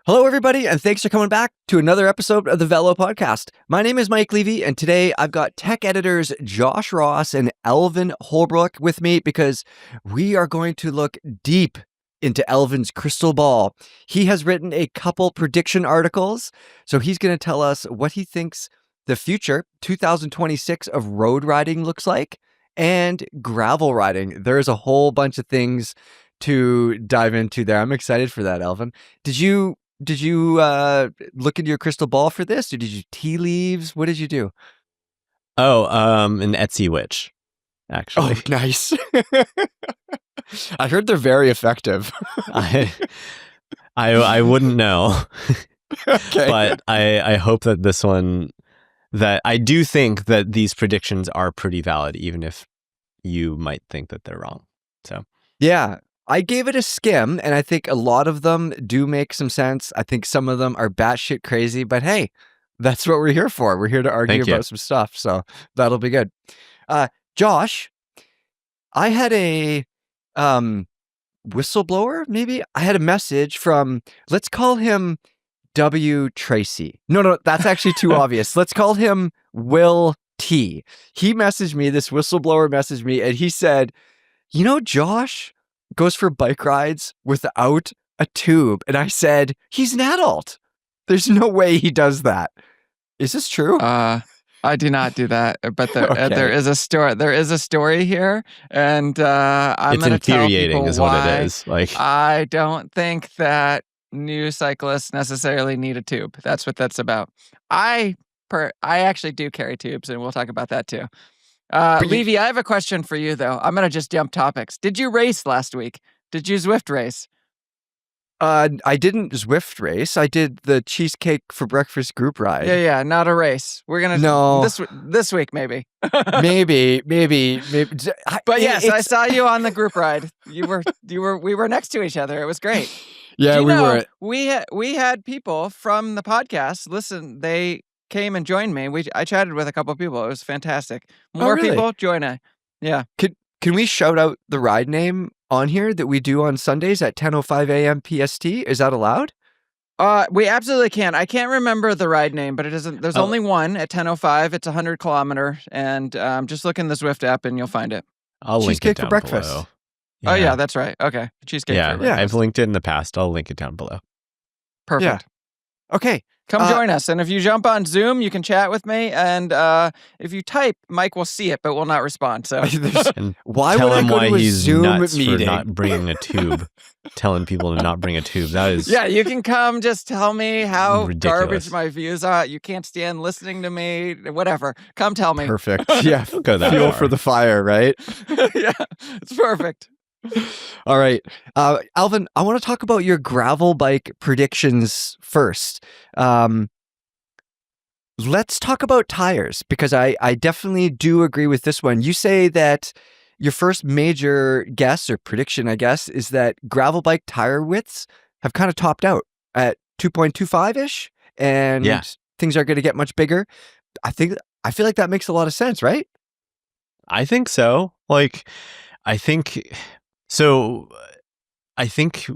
Hello, everybody, and thanks for coming back to another episode of the Velo Podcast. My name is Mike Levy, and today I've got tech editors Josh Ross and Alvin Holbrook with me because we are going to look deep into Alvin's crystal ball. He has written a couple prediction articles, so he's going to tell us what he thinks the future, 2026, of road riding looks like and gravel riding. There's a whole bunch of things to dive into there. I'm excited for that, Alvin. Did you look into your crystal ball for this, or did you tea leaves? What did you do? An Etsy witch, actually. Oh, nice. I heard they're very effective. I wouldn't know. Okay. But I hope that this one, that I do think that these predictions are pretty valid, even if you might think that they're wrong. So yeah. I gave it a skim, and I think a lot of them do make some sense. I think some of them are batshit crazy, but hey, that's what we're here for. We're here to argue about some stuff, so that'll be good. Josh, I had a whistleblower, maybe? I had a message from, let's call him W. Tracy. No, that's actually too obvious. Let's call him Will T. He messaged me, this whistleblower messaged me, and he said, Josh goes for bike rides without a tube. And I said, he's an adult. There's no way he does that. Is this true? I do not do that, but there is a story. There is a story here, and I'm going to tell people is why what it is. Like, I don't think that new cyclists necessarily need a tube. That's what that's about. I actually do carry tubes, and we'll talk about that too. Levy, I have a question for you, though. I'm going to just jump topics. Did you race last week? Did you Zwift race? I didn't Zwift race. I did the cheesecake for breakfast group ride. Yeah, not a race. We're going to this week, maybe. maybe. But yes, I saw you on the group ride. We were next to each other. It was great. Yeah, were. We had people from the podcast. Listen, they came and joined me. I chatted with a couple of people. It was fantastic. More people join us. Yeah. Can we shout out the ride name on here that we do on Sundays at 10:05 a.m. PST? Is that allowed? We absolutely can. I can't remember the ride name, but it isn't. There's only one at 10:05. It's 100 kilometer, and just look in the Zwift app and you'll find it. I'll link it down for breakfast. Below. Yeah. Oh yeah, that's right. Okay, cheesecake. Yeah, for breakfast. I've linked it in the past. I'll link it down below. Perfect. Yeah. Okay. Come join us. And if you jump on Zoom, you can chat with me. And if you type, Mike will see it, but will not respond. So why tell would him I go why to a he's Zoom nuts meeting? for not bringing a tube. Telling people to not bring a tube. That is you can come just tell me how ridiculous. Garbage my views are. You can't stand listening to me. Whatever. Come tell me. Perfect. Yeah. Go that Fuel far. for the fire, right? Yeah, it's perfect. All right. Alvin, I want to talk about your gravel bike predictions first. Let's talk about tires, because I definitely do agree with this one. You say that your first major guess or prediction, I guess, is that gravel bike tire widths have kind of topped out at 2.25-ish, and things are going to get much bigger. I feel like that makes a lot of sense, right? I think so. I think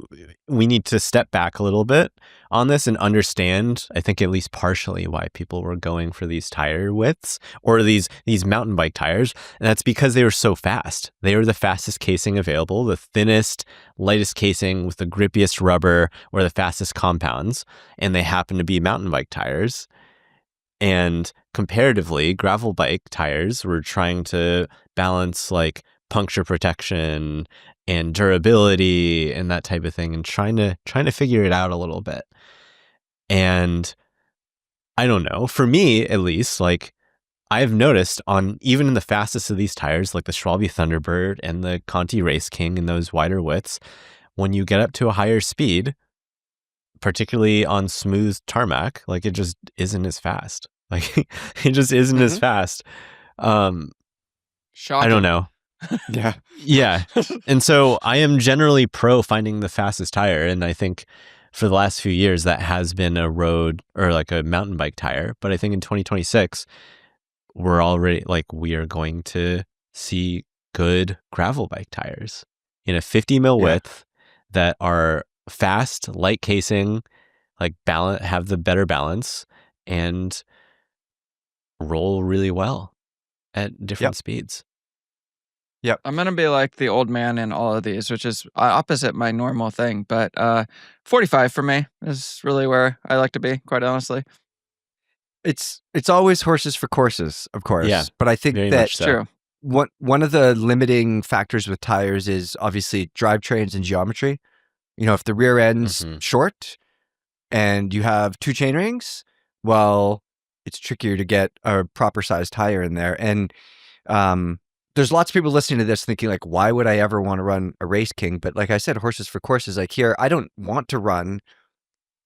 we need to step back a little bit on this and understand, I think at least partially, why people were going for these tire widths or these mountain bike tires. And that's because they were so fast. They were the fastest casing available, the thinnest, lightest casing with the grippiest rubber or the fastest compounds. And they happen to be mountain bike tires. And comparatively, gravel bike tires were trying to balance like puncture protection and durability and that type of thing, and trying to figure it out a little bit. And I don't know, for me at least, like I've noticed on even in the fastest of these tires, like the Schwalbe Thunderbird and the Conti Race King and those wider widths, when you get up to a higher speed, particularly on smooth tarmac, like it just isn't as fast. Like it just isn't as fast. Shocking. I don't know. Yeah. And so I am generally pro finding the fastest tire. And I think for the last few years, that has been a road or like a mountain bike tire. But I think in 2026, we are going to see good gravel bike tires in a 50 mil width that are fast, light casing, like have the better balance and roll really well at different speeds. I'm going to be like the old man in all of these, which is opposite my normal thing. But 45 for me is really where I like to be, quite honestly. It's always horses for courses, of course. Yeah, but I think very that much so. True. one of the limiting factors with tires is obviously drivetrains and geometry. You know, if the rear end's short and you have 2 chain rings, well, it's trickier to get a proper sized tire in there. And there's lots of people listening to this thinking like, why would I ever want to run a Race King? But like I said, horses for courses, like here, I don't want to run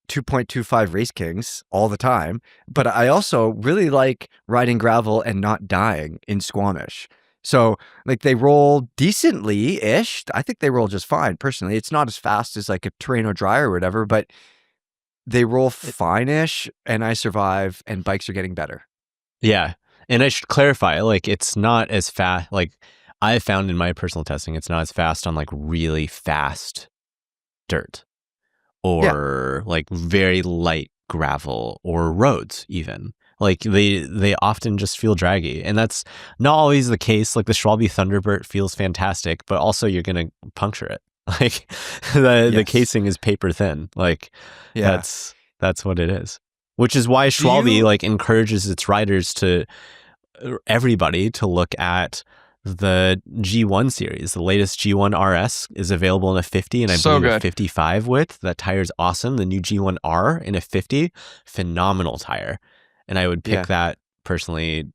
2.25 Race Kings all the time, but I also really like riding gravel and not dying in Squamish. So like they roll decently-ish. I think they roll just fine. Personally, it's not as fast as like a Terreno Dry or whatever, but they roll fine-ish and I survive and bikes are getting better. Yeah. And I should clarify, like it's not as fast, like I found in my personal testing, it's not as fast on like really fast dirt or like very light gravel or roads even. Like they often just feel draggy, and that's not always the case. Like the Schwalbe Thunderbird feels fantastic, but also you're going to puncture it. Like the casing is paper thin. Like that's what it is. Which is why Schwalbe like encourages its riders everybody to look at the G1 series. The latest G1 RS is available in a 50 and I believe a 55 width. That tire is awesome. The new G1 R in a 50, phenomenal tire. And I would pick that personally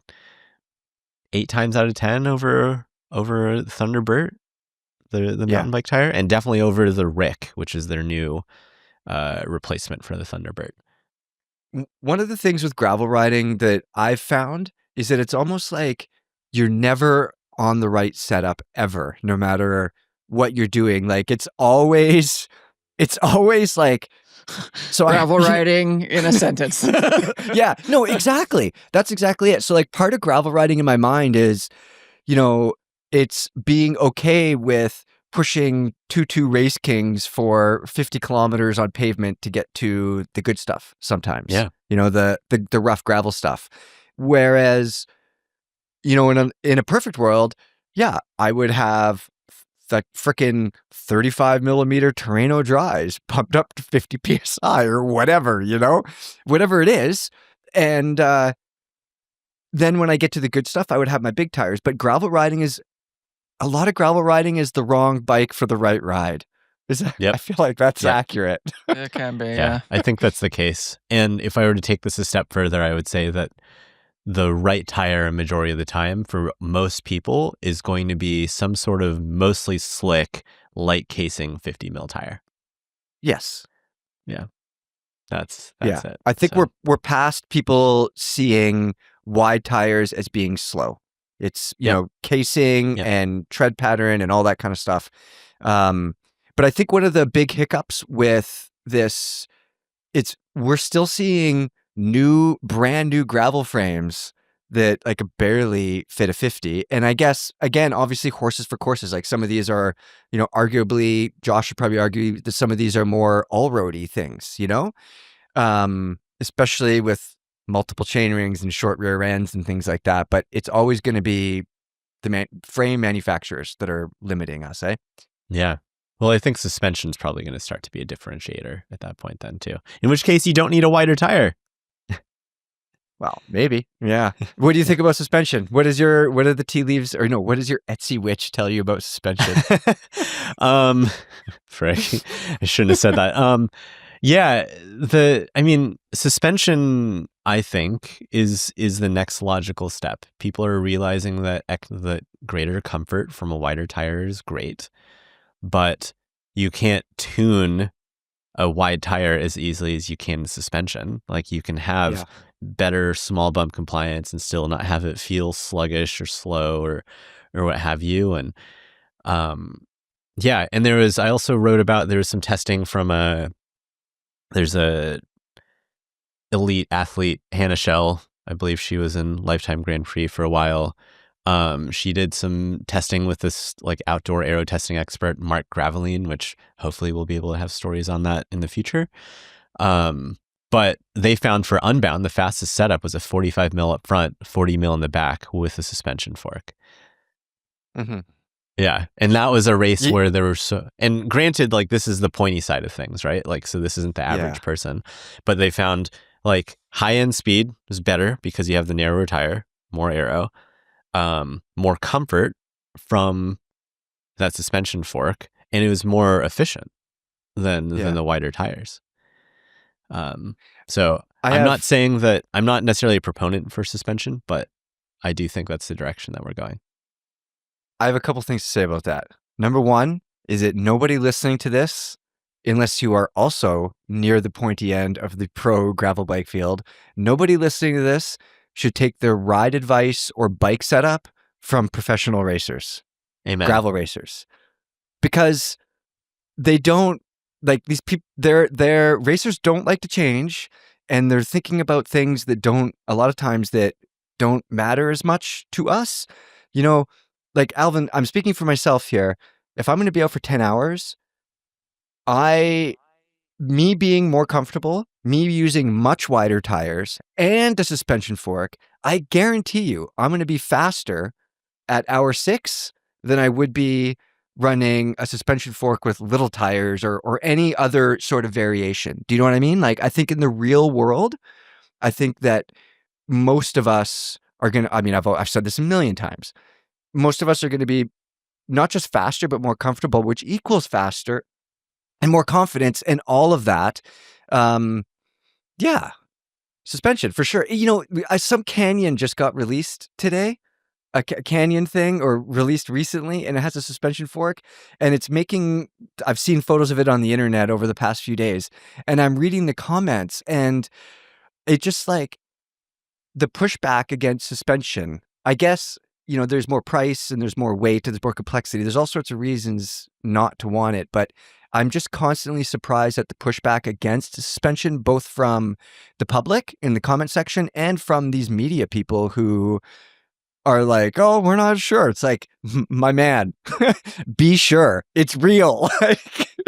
8 times out of 10 over Thunderbird, the mountain bike tire, and definitely over the Rick, which is their new replacement for the Thunderbird. One of the things with gravel riding that I've found is that it's almost like you're never on the right setup ever, no matter what you're doing. Like it's always like, so gravel riding in a sentence. Yeah, no, exactly. That's exactly it. So like part of gravel riding in my mind is, you know, it's being okay with pushing 2.2 Race Kings for 50 kilometers on pavement to get to the good stuff sometimes. Yeah. You know, the rough gravel stuff. Whereas, you know, in a perfect world, I would have the freaking 35 millimeter Terreno Dries pumped up to 50 PSI or whatever, you know, whatever it is. And then when I get to the good stuff, I would have my big tires. But a lot of gravel riding is the wrong bike for the right ride. I feel like that's accurate. It can be, yeah. I think that's the case. And if I were to take this a step further, I would say that the right tire a majority of the time for most people is going to be some sort of mostly slick, light casing 50 mil tire. Yes. Yeah. That's it. I think we're past people seeing wide tires as being slow. It's, you know, casing and tread pattern and all that kind of stuff. But I think one of the big hiccups with this, we're still seeing brand new gravel frames that like barely fit a 50. And I guess, again, obviously horses for courses, like some of these are, you know, arguably, Josh would probably argue that some of these are more all-roady things, you know, especially with multiple chain rings and short rear ends and things like that. But it's always going to be the frame manufacturers that are limiting us, eh? Yeah. Well, I think suspension's probably going to start to be a differentiator at that point then too. In which case you don't need a wider tire. Well, maybe. Yeah. What do you think about suspension? What are the tea leaves, or no, what does your Etsy witch tell you about suspension? Frick. I shouldn't have said that. Suspension, I think, is the next logical step. People are realizing that the greater comfort from a wider tire is great, but you can't tune a wide tire as easily as you can the suspension. Like you can have better small bump compliance and still not have it feel sluggish or slow or what have you. And and I also wrote about, there was some testing from there's a elite athlete, Hannah Shell. I believe she was in Lifetime Grand Prix for a while. She did some testing with this like outdoor aero testing expert, Mark Graveline, which hopefully we'll be able to have stories on that in the future. But they found for Unbound, the fastest setup was a 45 mil up front, 40 mil in the back with a suspension fork. Mm-hmm. Yeah. And that was a race where there were and granted, like, this is the pointy side of things, right? Like, so this isn't the average person, but they found like high end speed was better because you have the narrower tire, more aero, more comfort from that suspension fork, and it was more efficient than the wider tires. So I'm not saying that I'm not necessarily a proponent for suspension, but I do think that's the direction that we're going. I have a couple things to say about that. Number one is that nobody listening to this, unless you are also near the pointy end of the pro gravel bike field, nobody listening to this should take their ride advice or bike setup from professional racers. Amen. Gravel racers. Because they don't, like, these people, their racers don't like to change, and they're thinking about things that a lot of times that don't matter as much to us. You know, like, Alvin, I'm speaking for myself here. If I'm going to be out for 10 hours, me being more comfortable, me using much wider tires and a suspension fork, I guarantee you I'm going to be faster at hour 6 than I would be running a suspension fork with little tires or any other sort of variation. Do you know what I mean? Like, I think in the real world, I think that most of us are going to, I mean, I've said this a million times. Most of us are going to be not just faster, but more comfortable, which equals faster and more confidence and all of that. Suspension for sure. You know, some Canyon just got released today. A Canyon thing or released recently, and it has a suspension fork, and it's making, I've seen photos of it on the internet over the past few days, and I'm reading the comments, and it just, like, the pushback against suspension, I guess, you know, there's more price and there's more weight and there's more complexity. There's all sorts of reasons not to want it, but I'm just constantly surprised at the pushback against suspension, both from the public in the comment section and from these media people who are like, oh, we're not sure. It's like, my man, be sure. It's real.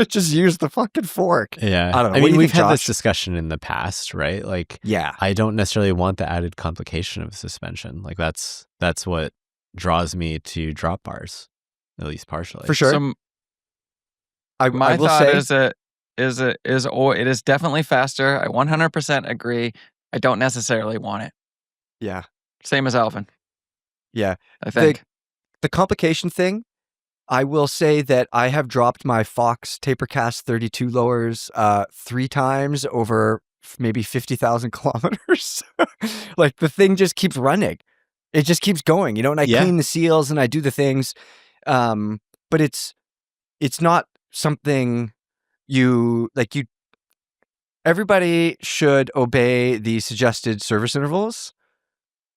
Just use the fucking fork. Yeah. I don't know. I mean, we've had Josh? this discussion in the past, right? Like, yeah, I don't necessarily want the added complication of suspension. Like, that's what draws me to drop bars, at least partially. for sure. So I my will thought say, it is definitely faster. I 100% agree. I don't necessarily want it. yeah, Same as Alvin, yeah. I think. The complication thing, I will say that I have dropped my Fox Tapercast 32 lowers 3 times over maybe 50,000 kilometers. Like, the thing just keeps running. It just keeps going, you know, and I clean the seals and I do the things. But it's not something everybody should obey the suggested service intervals.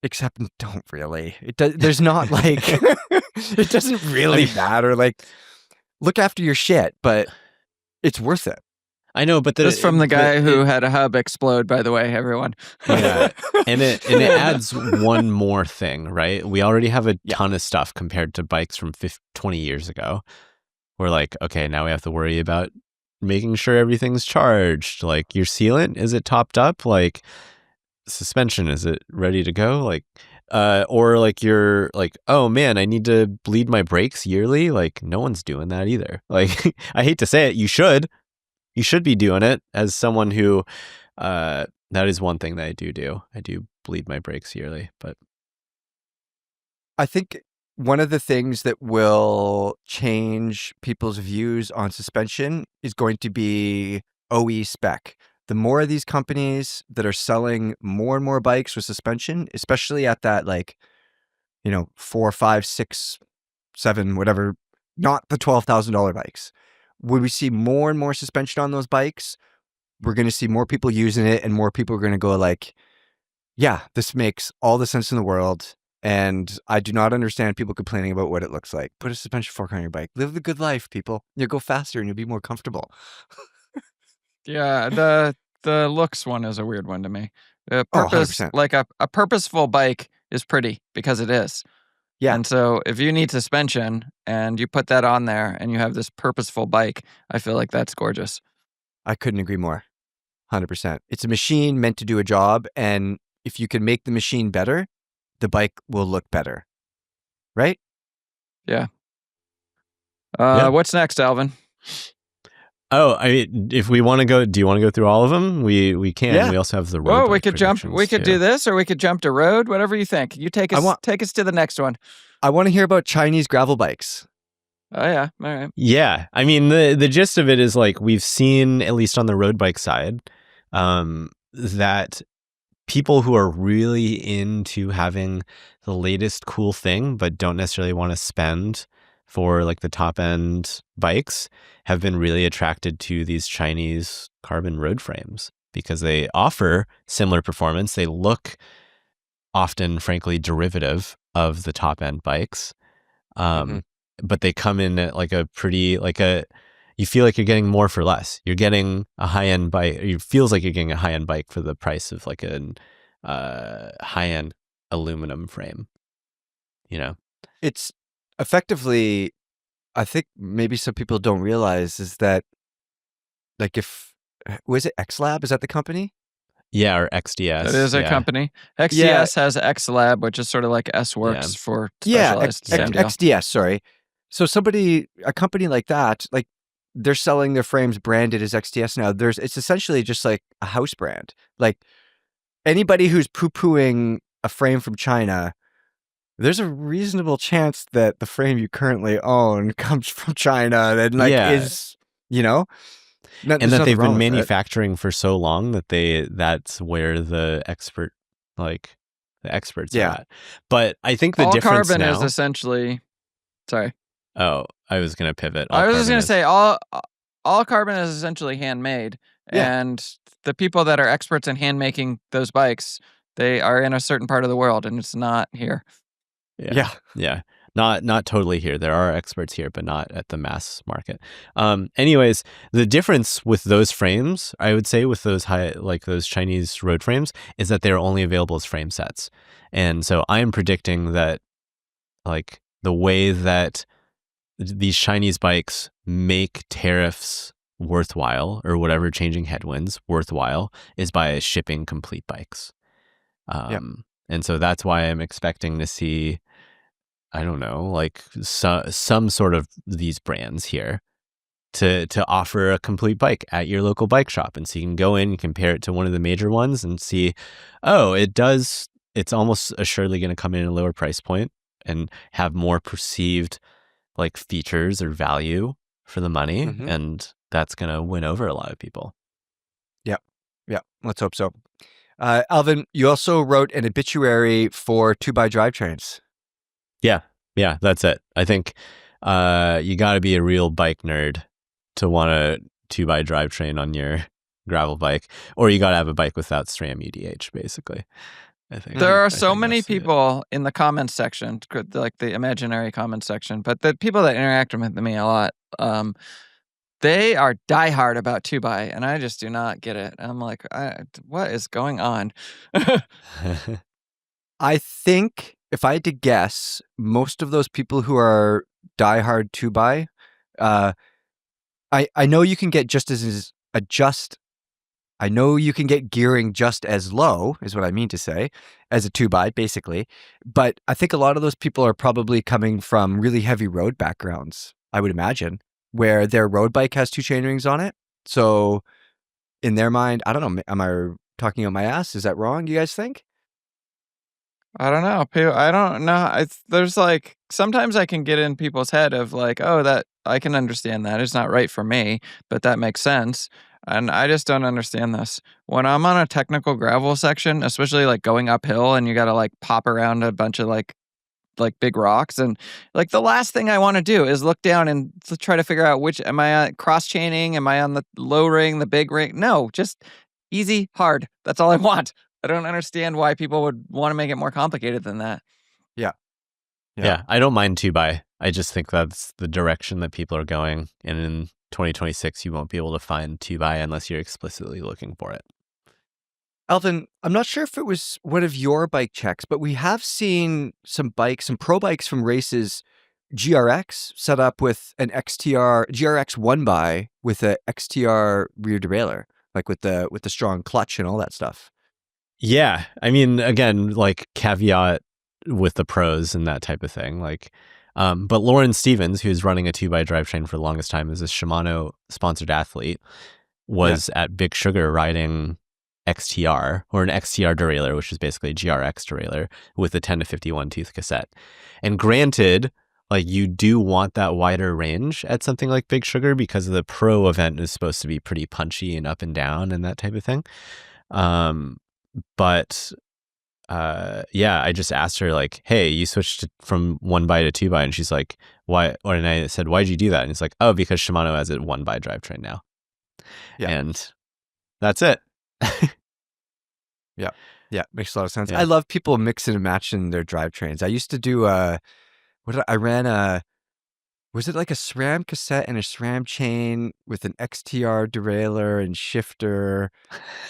Except don't really. It does. There's not like it doesn't really matter. Like, look after your shit, but it's worth it. I know, but this from the guy who had a hub explode. By the way, everyone. Yeah, and it adds one more thing, right? We already have a ton of stuff compared to bikes from 20 years ago. We're like, okay, now we have to worry about making sure everything's charged. Like, your sealant, is it topped up? Like, suspension, is it ready to go? Like, or like, you're like, oh man, I need to bleed my brakes yearly. Like, no one's doing that either. Like, I hate to say it, you should be doing it. As someone who that is one thing that I do bleed my brakes yearly. But I think one of the things that will change people's views on suspension is going to be OE spec. The more of these companies that are selling more and more bikes with suspension, especially at that, like, you know, 4, 5, 6, 7, whatever, not the $12,000 bikes. When we see more and more suspension on those bikes, we're going to see more people using it, and more people are going to go like, yeah, this makes all the sense in the world. And I do not understand people complaining about what it looks like. Put a suspension fork on your bike. Live the good life, people. You'll go faster and you'll be more comfortable. Yeah, the looks one is a weird one to me. The purpose, 100%. like a purposeful bike is pretty because it is. Yeah. And so if you need suspension and you put that on there and you have this purposeful bike, I feel like that's gorgeous. I couldn't agree more. 100%. It's a machine meant to do a job, and if you can make the machine better, the bike will look better. Right? Yeah. Yeah. What's next, Alvin? Oh, if we want to go, do you want to go through all of them? We can. Yeah. We also have the road Well, bike we could jump. We predictions, could too. do this, or we could jump to road. Whatever you think. You take us to the next one. I want to hear about Chinese gravel bikes. Oh yeah, all right. Yeah, I mean the gist of it is like we've seen, at least on the road bike side, that people who are really into having the latest cool thing but don't necessarily want to spend for like the top end bikes have been really attracted to these Chinese carbon road frames because they offer similar performance. They look often, frankly, derivative of the top end bikes. But they come in at like a pretty, you feel like you're getting more for less. You're getting a high end bike. It feels like you're getting a high end bike for the price of like a high end aluminum frame. You know, It's effectively, I think maybe some people don't realize is that, like, was it XLab? Is that the company? yeah, or XDS. That is a company. XDS has XLab, which is sort of like S-Works for specialized sand deal. XDS. Sorry. So a company like that, like they're selling their frames branded as XDS now. It's essentially just like a house brand. Like anybody who's poo-pooing a frame from China, there's a reasonable chance that the frame you currently own comes from China and is, you know, and that they've been manufacturing for so long that that's where the experts are at. But I think the all difference carbon now is essentially, sorry. Oh, I was going to pivot. I was just going to say all carbon is essentially handmade, and the people that are experts in hand making those bikes, they are in a certain part of the world, and it's not here. Yeah. Not totally here. There are experts here, but not at the mass market. Anyways, the difference with those frames, I would say, with those those Chinese road frames, is that they're only available as frame sets. And so I am predicting that, like, the way that these Chinese bikes make tariffs worthwhile, or whatever changing headwinds worthwhile, is by shipping complete bikes. And so that's why I'm expecting to see, I don't know, like some sort of these brands here to offer a complete bike at your local bike shop. And so you can go in and compare it to one of the major ones and see, oh, it's almost assuredly going to come in at a lower price point and have more perceived like features or value for the money. And that's going to win over a lot of people. Yeah. Let's hope so. Alvin, you also wrote an obituary for 2x drivetrains. Yeah, that's it. I think you got to be a real bike nerd to want a 2x drivetrain on your gravel bike, or you got to have a bike without SRAM UDH, basically. I think there are so many people in the comments section, like the imaginary comments section, but the people that interact with me a lot, they are diehard about 2x, and I just do not get it. I'm like, what is going on? I think if I had to guess, most of those people who are diehard 2x, I know you can get I know you can get gearing just as low, is what I mean to say, as a 2x, basically. But I think a lot of those people are probably coming from really heavy road backgrounds, I would imagine, where their road bike has 2 chainrings on it. So in their mind, I don't know, am I talking on my ass? Is that wrong, you guys think? I don't know. I don't know. There's like, sometimes I can get in people's head of like, oh, that I can understand that. It's not right for me, but that makes sense. And I just don't understand this. When I'm on a technical gravel section, especially like going uphill and you got to like pop around a bunch of like big rocks, and like the last thing I want to do is look down and try to figure out which, am I cross chaining? Am I on the low ring, the big ring? No, just easy, hard. That's all I want. I don't understand why people would want to make it more complicated than that. Yeah, I don't mind 2x. I just think that's the direction that people are going. And in 2026, you won't be able to find 2x unless you're explicitly looking for it. Alvin, I'm not sure if it was one of your bike checks, but we have seen some pro bikes from races, GRX set up with an GRX 1x with a XTR rear derailleur. like with the strong clutch and all that stuff. Yeah. I mean, again, like caveat with the pros and that type of thing. Like, but Lauren Stevens, who's running a 2x drivetrain for the longest time, is a Shimano sponsored athlete, was at Big Sugar riding XTR, or an XTR derailleur, which is basically a GRX derailleur with a 10 to 51 tooth cassette. And granted, like you do want that wider range at something like Big Sugar because the pro event is supposed to be pretty punchy and up and down and that type of thing. But I just asked her like, hey, you switched from 1x to 2x, and she's like, why? And I said, why'd you do that? And it's like, oh, because Shimano has a 1x drivetrain now. Yeah. And that's it. Yeah, makes a lot of sense. Yeah. I love people mixing and matching their drivetrains. I used to do I ran was it like a SRAM cassette and a SRAM chain with an XTR derailleur and shifter,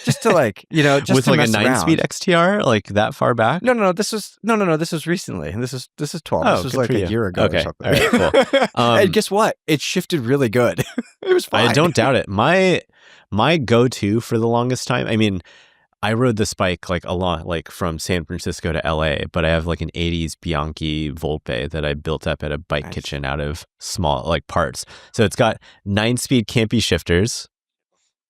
just to like, just with to like a mess 9-speed around. XTR, like that far back? No, this was recently. This is 12. Oh, this was good like for a you. year ago Okay. or something. All right, cool. And guess what? It shifted really good. It was fine. I don't doubt it. My go-to for the longest time, I mean, I rode this bike like a lot, like from San Francisco to LA, but I have like an 80s Bianchi Volpe that I built up at a bike kitchen out of small like parts. So it's got 9-speed Campy shifters,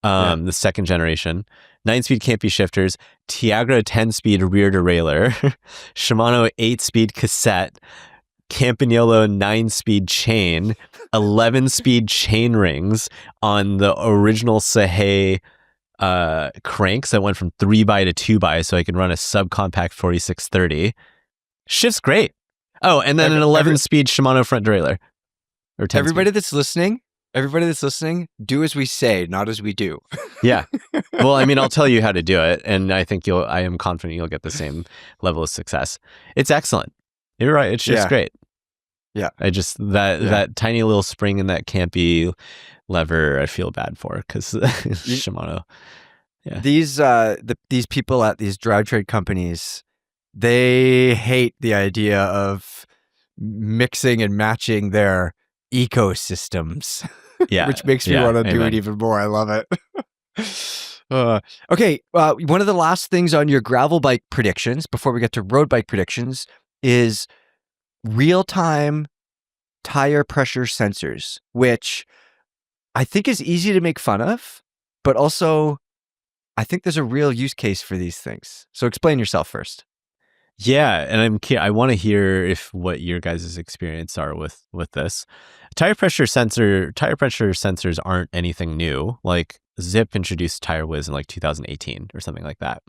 the second generation, 9-speed Campy shifters, Tiagra 10-speed rear derailleur, Shimano 8-speed cassette, Campagnolo 9-speed chain, 11-speed chain rings on the original Sahey cranks that went from 3x to 2x, so I can run a subcompact 4630. Shifts great. Oh, and then an 11-speed Shimano front derailleur. Or 10 everybody that's listening, do as we say, not as we do. Yeah. Well, I mean, I'll tell you how to do it, and I think I am confident you'll get the same level of success. It's excellent. You're right. It shifts great. Yeah. I just that tiny little spring in that Campy lever I feel bad for because Shimano. Yeah. These people at these drivetrain companies, they hate the idea of mixing and matching their ecosystems. Yeah. Which makes me want to do it even more. I love it. Okay. One of the last things on your gravel bike predictions before we get to road bike predictions is real-time tire pressure sensors, which I think is easy to make fun of, but also I think there's a real use case for these things. So explain yourself first. Yeah, and I want to hear what your guys' experience are with this. Tire pressure sensors aren't anything new. Like Zip introduced Tire Wiz in like 2018 or something like that.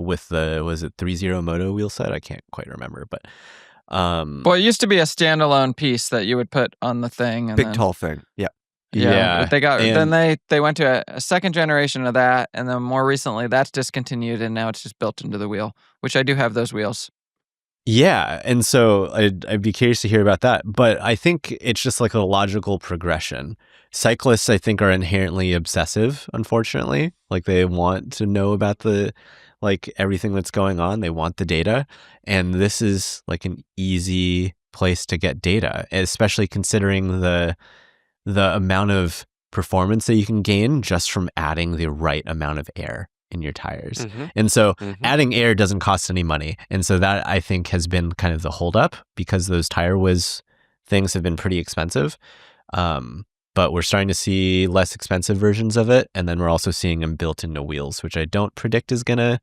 With was it 3.0 Moto wheel set? I can't quite remember, but well, it used to be a standalone piece that you would put on the thing, and tall thing. Yeah. Yeah, but they got then they went to a second generation of that, and then more recently that's discontinued, and now it's just built into the wheel, which I do have those wheels. Yeah, and so I'd be curious to hear about that, but I think it's just like a logical progression. Cyclists, I think, are inherently obsessive, unfortunately. Like they want to know about everything that's going on. They want the data, and this is like an easy place to get data, especially considering the amount of performance that you can gain just from adding the right amount of air in your tires. Mm-hmm. And so adding air doesn't cost any money. And so that I think has been kind of the holdup because those Tire Wiz things have been pretty expensive. But we're starting to see less expensive versions of it. And then we're also seeing them built into wheels, which I don't predict is going to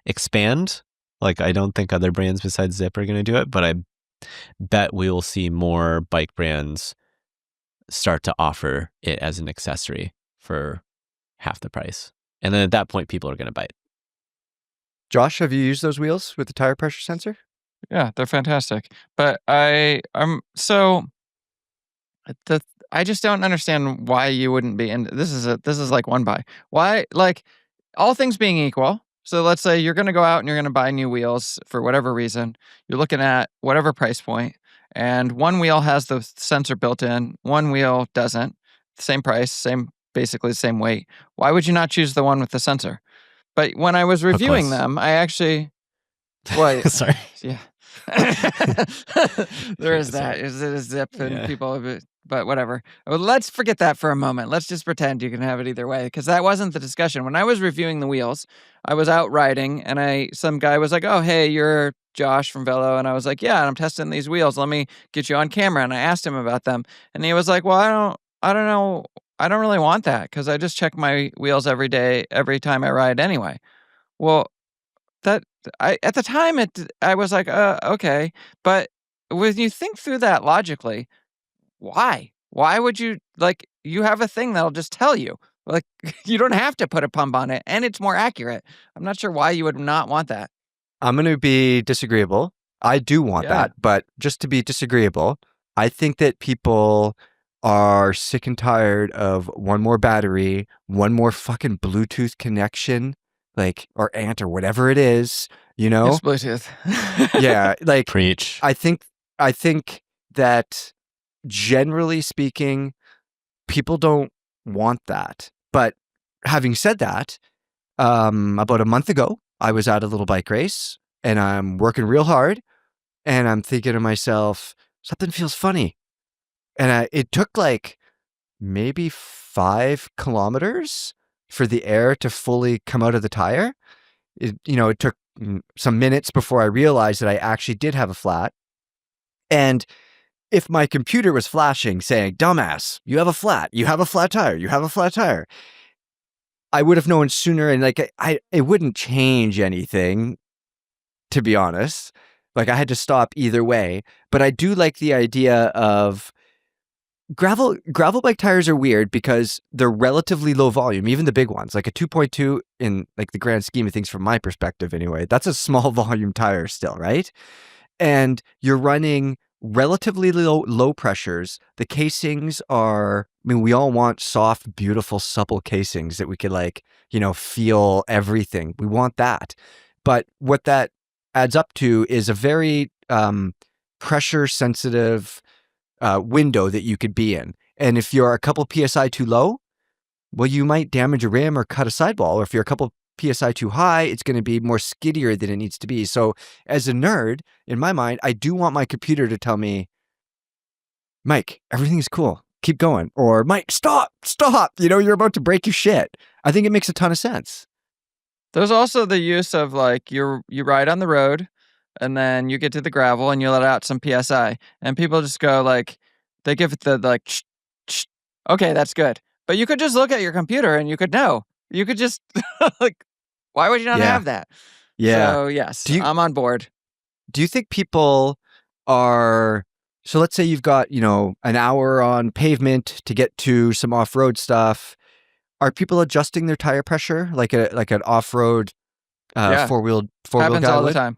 expand. Like I don't think other brands besides Zip are going to do it, but I bet we will see more bike brands start to offer it as an accessory for half the price. And then at that point, people are going to bite. Josh, have you used those wheels with the tire pressure sensor? Yeah, they're fantastic. But I just don't understand why you wouldn't be in this is like one buy. Why, like, all things being equal, so let's say you're going to go out and you're going to buy new wheels for whatever reason. You're looking at whatever price point, and one wheel has the sensor built in, one wheel doesn't. Same price, basically the same weight. Why would you not choose the one with the sensor? But when I was reviewing them, I actually sorry. Yeah. There is that. Is it a Zip and people have it. but whatever. Well, let's forget that for a moment. Let's just pretend you can have it either way, because that wasn't the discussion. When I was reviewing the wheels, I was out riding, and some guy was like, "Oh, hey, you're Josh from Velo," and I was like, "Yeah, and I'm testing these wheels. Let me get you on camera." And I asked him about them, and he was like, "Well, I don't know, I don't really want that because I just check my wheels every day, every time I ride anyway." Well, that at the time I was like, okay, but when you think through that logically, why? Why would you you have a thing that'll just tell you. Like you don't have to put a pump on it and it's more accurate. I'm not sure why you would not want that. I'm going to be disagreeable. I do want that, but just to be disagreeable, I think that people are sick and tired of one more battery, one more fucking Bluetooth connection, or ANT or whatever it is, It's Bluetooth. Yeah, Preach. I think that generally speaking, people don't want that. But having said that, about a month ago, I was at a little bike race and I'm working real hard and I'm thinking to myself, something feels funny. And it took maybe 5 kilometers for the air to fully come out of the tire. It took some minutes before I realized that I actually did have a flat. And if my computer was flashing saying, "Dumbass, you have a flat tire, you have a flat tire," I would have known sooner, and it wouldn't change anything, to be honest. I had to stop either way. But I do like the idea of gravel bike tires are weird because they're relatively low volume, even the big ones, like a 2.2 in the grand scheme of things from my perspective anyway. That's a small volume tire still, right? And you're running relatively low pressures. The casings are, we all want soft, beautiful, supple casings that we could feel everything. We want that. But what that adds up to is a very pressure sensitive window that you could be in. And if you're a couple PSI too low, well, you might damage a rim or cut a sidewall. Or if you're a couple PSI too high, it's going to be more skiddier than it needs to be. So as a nerd, in my mind, I do want my computer to tell me, "Mike, everything's cool. Keep going." Or, "Mike, stop. You're about to break your shit." I think it makes a ton of sense. There's also the use of you ride on the road and then you get to the gravel and you let out some PSI and people just go they give it the okay, that's good. But you could just look at your computer and you could know. You could just why would you not have that? Yeah. So yes, I'm on board. Do you think people are, so let's say you've got, an hour on pavement to get to some off-road stuff. Are people adjusting their tire pressure like an off-road four-wheel happens guy all would? the time.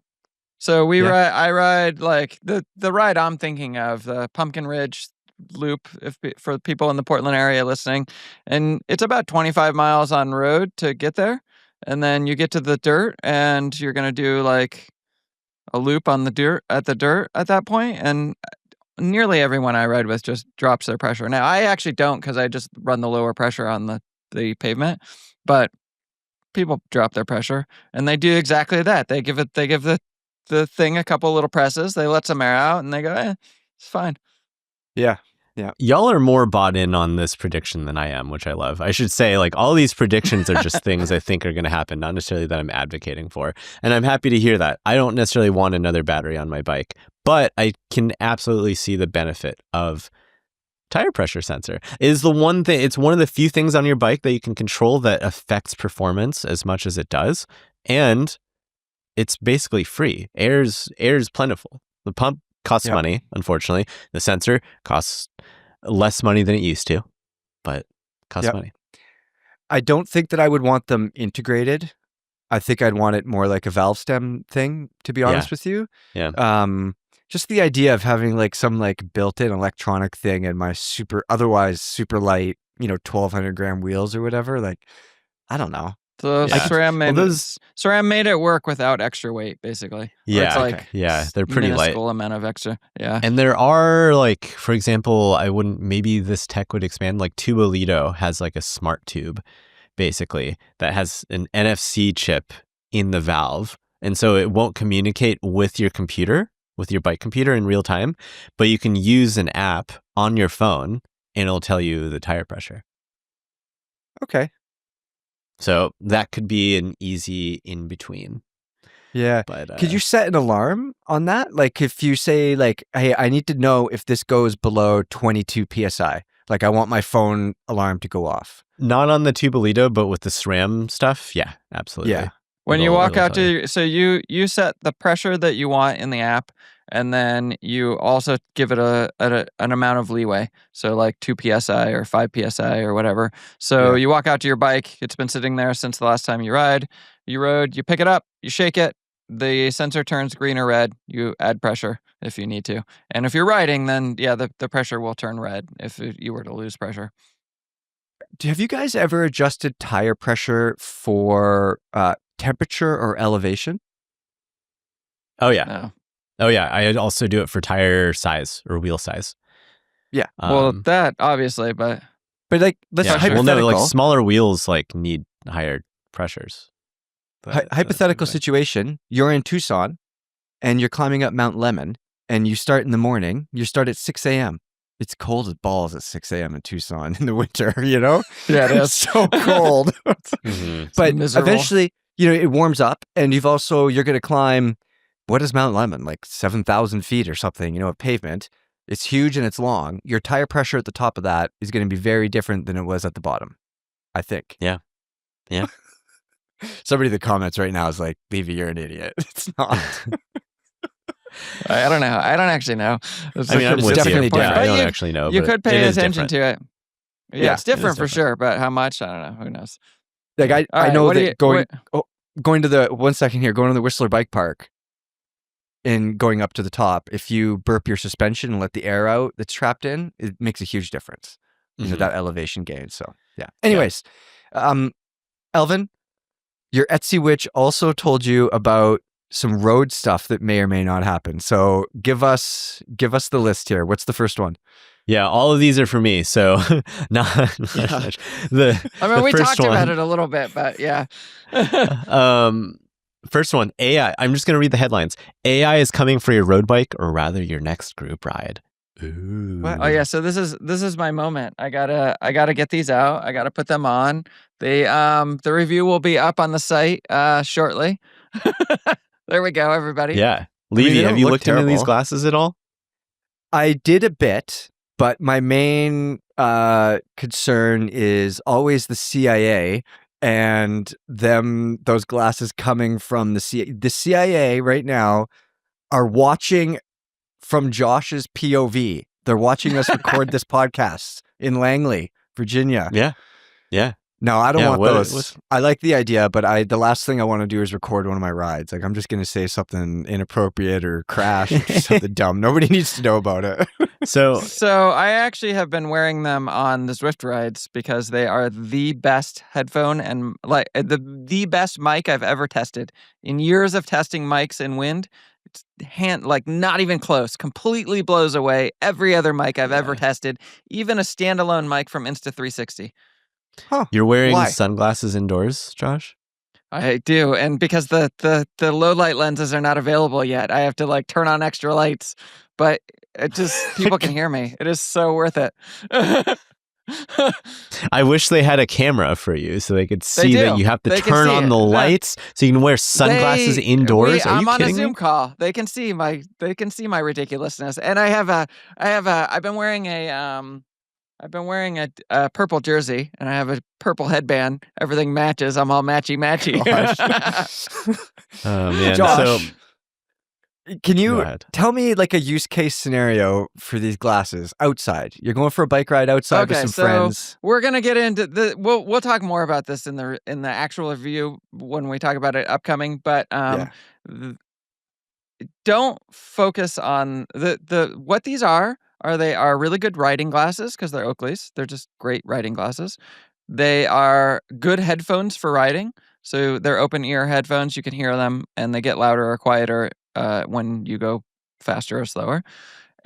So I ride the ride I'm thinking of, the Pumpkin Ridge loop, for people in the Portland area listening, and it's about 25 miles on road to get there, and then you get to the dirt and you're gonna do a loop on the dirt at that point, and nearly everyone I ride with just drops their pressure. Now I actually don't because I just run the lower pressure on the pavement, but people drop their pressure and they do exactly that. They give the thing a couple little presses, they let some air out, and they go, it's fine. Yeah. Y'all are more bought in on this prediction than I am, which I love. I should say, all these predictions are just things I think are going to happen, not necessarily that I'm advocating for. And I'm happy to hear that. I don't necessarily want another battery on my bike, but I can absolutely see the benefit of tire pressure sensor. It's one of the few things on your bike that you can control that affects performance as much as it does. And it's basically free. Air's plentiful. The pump costs money, unfortunately. The sensor costs less money than it used to, but costs money. I don't think that I would want them integrated. I think I'd want it more like a valve stem thing, to be honest with you. Yeah. Just the idea of having some built-in electronic thing in my otherwise super light, 1,200 gram wheels or whatever. I don't know. So SRAM made it work without extra weight, basically. Yeah, they're pretty light. Minuscule amount of extra. Yeah. And there are for example, maybe this tech would expand. Tubolito has a smart tube, basically, that has an NFC chip in the valve, and so it won't communicate with your computer with your bike computer in real time, but you can use an app on your phone and it'll tell you the tire pressure. Okay. So that could be an easy in between. Yeah. But Could you set an alarm on that? Like if you say like, hey, I need to know if this goes below 22 PSI. Like I want my phone alarm to go off. not on the Tubolito, but with the SRAM stuff? Yeah, absolutely. Yeah. When you It'll- walk it'll out tell you. to, so you set the pressure that you want in the app, and then you also give it an amount of leeway. So like 2 PSI or 5 PSI or whatever. So Yeah. you walk out to your bike, it's been sitting there since the last time you rode, you pick it up, you shake it, the sensor turns green or red, you add pressure if you need to. And if you're riding, then yeah, the pressure will turn red if you were to lose pressure. Have you guys ever adjusted tire pressure for temperature or elevation? Oh, yeah. No. Oh, yeah. I also do it for tire size or wheel size. Yeah. Well, that obviously, but But like, let's yeah. Well, hypothetical. no, like smaller wheels like need higher pressures. But, hypothetical anyway. situation, you're in Tucson and you're climbing up Mount Lemmon and you start in the morning, you start at 6 a.m. It's cold as balls at 6 a.m. in Tucson in the winter, you know? yeah, it It's is so cold. Mhm. But miserable. eventually, it warms up and you're going to climb, what is Mount Lemmon? Like 7,000 feet or something, of pavement. It's huge and it's long. Your tire pressure at the top of that is going to be very different than it was at the bottom, I think. Yeah. Yeah. Somebody in the comments right now is like, Levy, you're an idiot. It's not. I don't know. I don't actually know. I mean, I'm It's with definitely you. different. Yeah, I But don't you- actually know. You but could pay it is attention different. to it. Yeah, Yeah, it's it is different for different. sure, but how much? I don't know. Who knows? Like I All right, know what do that you- going to the 1 second here, going to the Whistler Bike Park and going up to the top, if you burp your suspension and let the air out that's trapped in, it makes a huge difference. Mhm. That elevation gain. So yeah. Anyways, Alvin, your Etsy witch also told you about some road stuff that may or may not happen. So give us the list here. What's the first one? Yeah, all of these are for me. So, not Yeah. the. I mean, the we first talked about one- it a little bit, but yeah. First one, AI. I'm just going to read the headlines. AI is coming for your road bike, or rather your next group ride. Ooh. What? Oh yeah, so this is my moment. I gotta get these out. I gotta put them on. The review will be up on the site shortly. There we go, everybody. Yeah. mean, Levy, they have don't you look looked into these terrible. glasses at all? I did a bit, but my main concern is always the CIA and those glasses coming from the CIA. The CIA right now are watching from Josh's POV. They're watching us record this podcast in Langley, Virginia. Yeah. Yeah. No, I don't Yeah, want what- those. what's- I like the idea, but the last thing I want to do is record one of my rides. Like I'm just going to say something inappropriate or crash or something dumb. Nobody needs to know about it. So, So I actually have been wearing them on the Zwift rides because they are the best headphone and like the best mic I've ever tested. In years of testing mics in wind, it's not even close. Completely blows away every other mic I've ever tested, even a standalone mic from Insta360. Huh. you're wearing Why? sunglasses indoors, Josh? I do, and because the low light lenses are not available yet, I have to like turn on extra lights. But it just people can hear me. It is so worth it. I wish they had a camera for you so they could see do. that you have to They can turn see on it. the Yeah. lights so you can wear sunglasses indoors. Are I'm you on a kidding Zoom me? call. They can see my ridiculousness, and I've been wearing a purple jersey, and I have a purple headband. Everything matches. I'm all matchy. Oh, man. Josh, can Go you ahead. tell me like a use case scenario for these glasses outside? You're going for a bike ride outside with Okay, some so friends. We're gonna get into the. We'll talk more about this in the actual review when we talk about it upcoming. But don't focus on the what these are. They are really good riding glasses because they're Oakleys. They're just great riding glasses. They are good headphones for riding. So they're open ear headphones. You can hear them, and they get louder or quieter when you go faster or slower.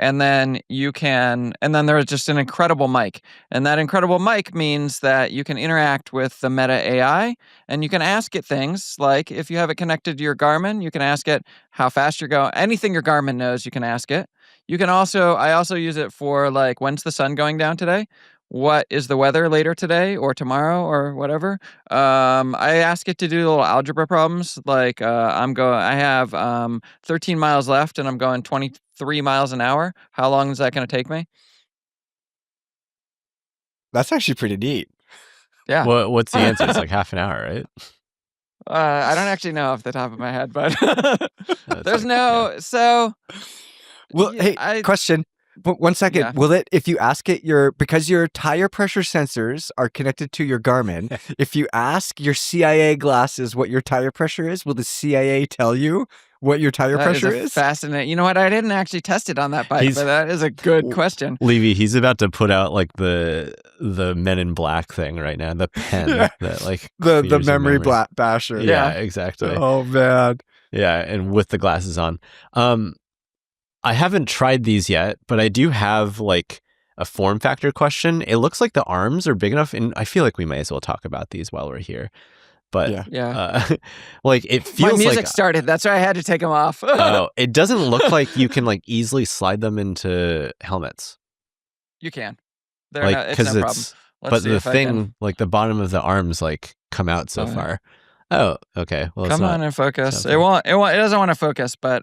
and then there's just an incredible mic. And that incredible mic means that you can interact with the Meta AI, and you can ask it things like, if you have it connected to your Garmin, you can ask it how fast you're going. Anything your Garmin knows, you can ask it. I also use it for like, when's the sun going down today? What is the weather later today or tomorrow or whatever? I ask it to do little algebra problems. Like I have 13 miles left and I'm going 23 miles an hour. How long is that going to take me? That's actually pretty neat. Yeah. What's the answer? It's like half an hour, right? I don't actually know off the top of my head, but there's like, so. Well, hey, question. But 1 second. Yeah. Will it, if you ask it because your tire pressure sensors are connected to your Garmin, if you ask your CIA glasses what your tire pressure is, will the CIA tell you what your tire pressure is? Fascinating. You know what? I didn't actually test it on that bike, but that is a good question. Levy, he's about to put out like the Men in Black thing right now, the pen that like the memory basher. Yeah, exactly. Oh man. Yeah, and with the glasses on. I haven't tried these yet, but I do have like a form factor question. It looks like the arms are big enough, and I feel like we may as well talk about these while we're here. But like it feels like my music started. That's why I had to take them off. It doesn't look like you can like easily slide them into helmets. You can. It's no problem. But the thing, like the bottom of the arms, like come out so far. Oh, okay. Well, come on and focus. It won't. It doesn't want to focus, but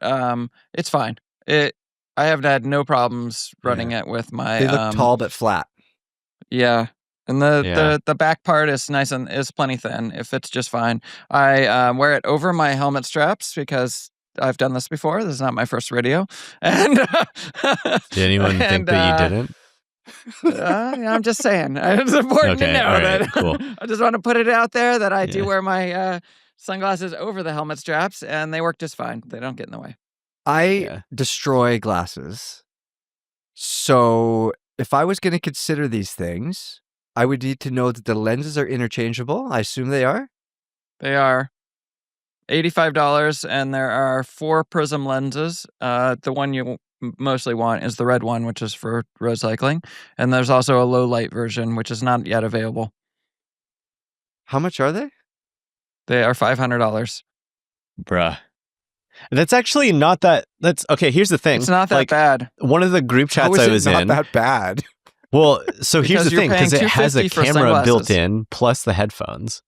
it's fine. I have had no problems running it with my. They look tall but flat. Yeah, and the back part is nice and is plenty thin. It fits just fine. I wear it over my helmet straps because I've done this before. This is not my first rodeo. And did anyone think that you didn't? I'm just saying. It's important to know that. Cool. I just want to put it out there that I do wear my sunglasses over the helmet straps, and they work just fine. They don't get in the way. I destroy glasses. So if I was going to consider these things, I would need to know that the lenses are interchangeable. I assume they are. They are $85, and there are 4 prism lenses. The one you mostly want is the red one, which is for road cycling. And there's also a low light version, which is not yet available. How much are they? They are $500. Bruh. That's actually not that. That's okay. Here's the thing. It's not that bad. One of the group chats I was in. Not that bad. Well, so here's the thing, because it has a camera built in plus the headphones.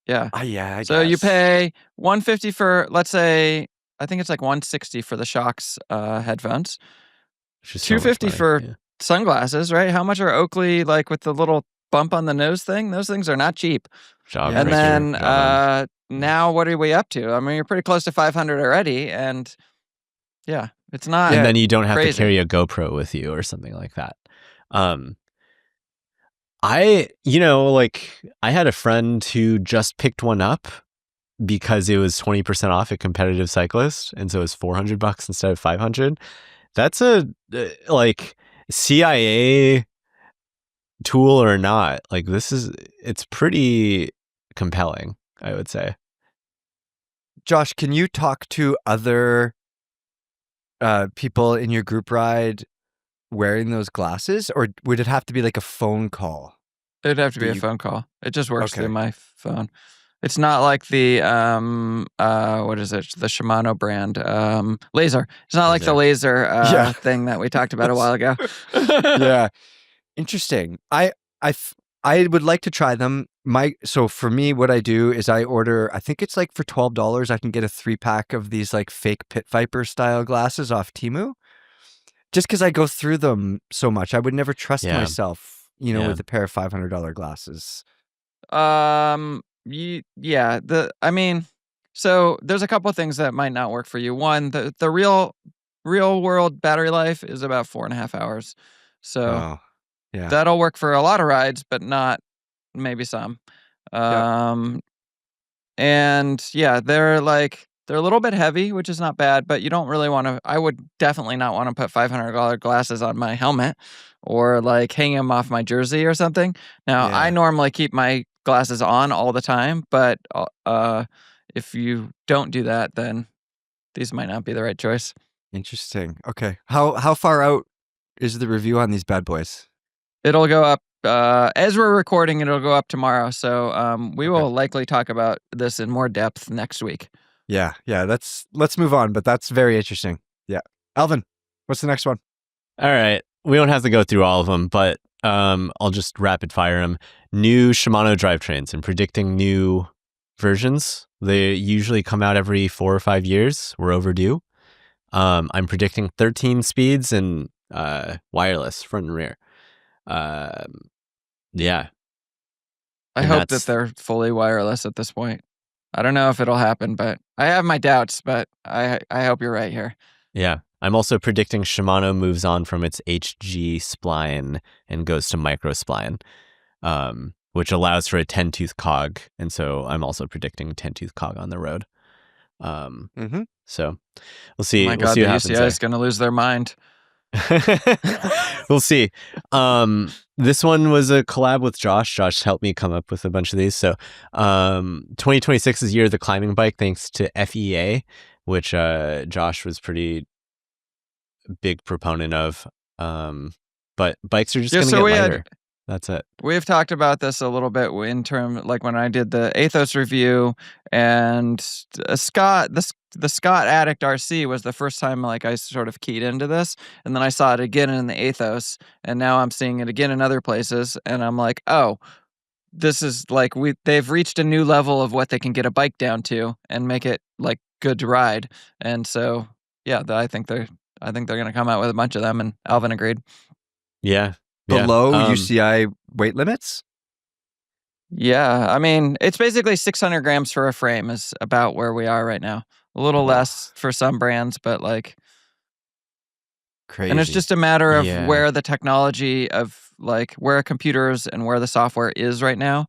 Yeah. I so guess. you pay $150 for, let's say, I think it's like $160 for the Shocks headphones. $250 for sunglasses, right? How much are Oakley, like with the little bump on the nose thing? Those things are not cheap. And then now what are we up to? I mean, you're pretty close to $500 already, and it's not. And then you don't have crazy. to carry a GoPro with you or something like that. I had a friend who just picked one up because it was 20% off at Competitive Cyclist, and so it was $400 instead of $500. That's a like CIA tool or not. Like it's pretty compelling, I would say. Josh, can you talk to other people in your group ride wearing those glasses, or would it have to be like a phone call? It'd have to be a phone call. It just works through my phone. It's not like the what is it? The Shimano brand laser. It's not like the laser thing that we talked about a while ago. Yeah, interesting. I would like to try them. So for me, what I do is I order. I think it's like for $12, I can get a 3-pack of these like fake Pit Viper style glasses off Temu. Just because I go through them so much, I would never trust myself, with a pair of $500 glasses. So there's a couple of things that might not work for you. One, the real world battery life is about 4.5 hours. So that'll work for a lot of rides, but not maybe some. And they're a little bit heavy, which is not bad, but you don't really want to. I would definitely not want to put $500 glasses on my helmet or like hang them off my jersey or something. Now, I normally keep my glasses on all the time, but if you don't do that, then these might not be the right choice. Interesting. Okay. How far out is the review on these bad boys? It'll go up as we're recording. It'll go up tomorrow. So we Okay. will likely talk about this in more depth next week. Yeah. Let's move on. But that's very interesting. Yeah. Alvin, what's the next one? All right. We don't have to go through all of them, but I'll just rapid fire them. New Shimano drivetrains and predicting new versions. They usually come out every 4 or 5 years. We're overdue. I'm predicting 13 speeds and wireless front and rear. Yeah. I And hope that that's- they're fully wireless at this point. I don't know if it'll happen, but I have my doubts, but I hope you're right here. Yeah. I'm also predicting Shimano moves on from its HG spline and goes to micro spline, which allows for a 10-tooth cog. And so I'm also predicting 10-tooth cog on the road. So we'll see. Oh my we'll God, see the what happens UCI is going to lose their mind. We'll see. This one was a collab with Josh. Josh helped me come up with a bunch of these. So 2026 is year of the climbing bike, thanks to FEA, which Josh was pretty big proponent of. But bikes are just going to get lighter. That's it. We've talked about this a little bit in term, like when I did the Athos review, and the Scott Addict RC was the first time like I sort of keyed into this, and then I saw it again in the Athos, and now I'm seeing it again in other places, and I'm like, oh, this is like they've reached a new level of what they can get a bike down to and make it like good to ride, and so yeah, I think they're going to come out with a bunch of them, and Alvin agreed. Yeah. Below UCI weight limits? Yeah, I mean, it's basically 600 grams for a frame is about where we are right now. A little less for some brands, but like Crazy. And it's just a matter of Yeah. where the technology of like where computers and where the software is right now.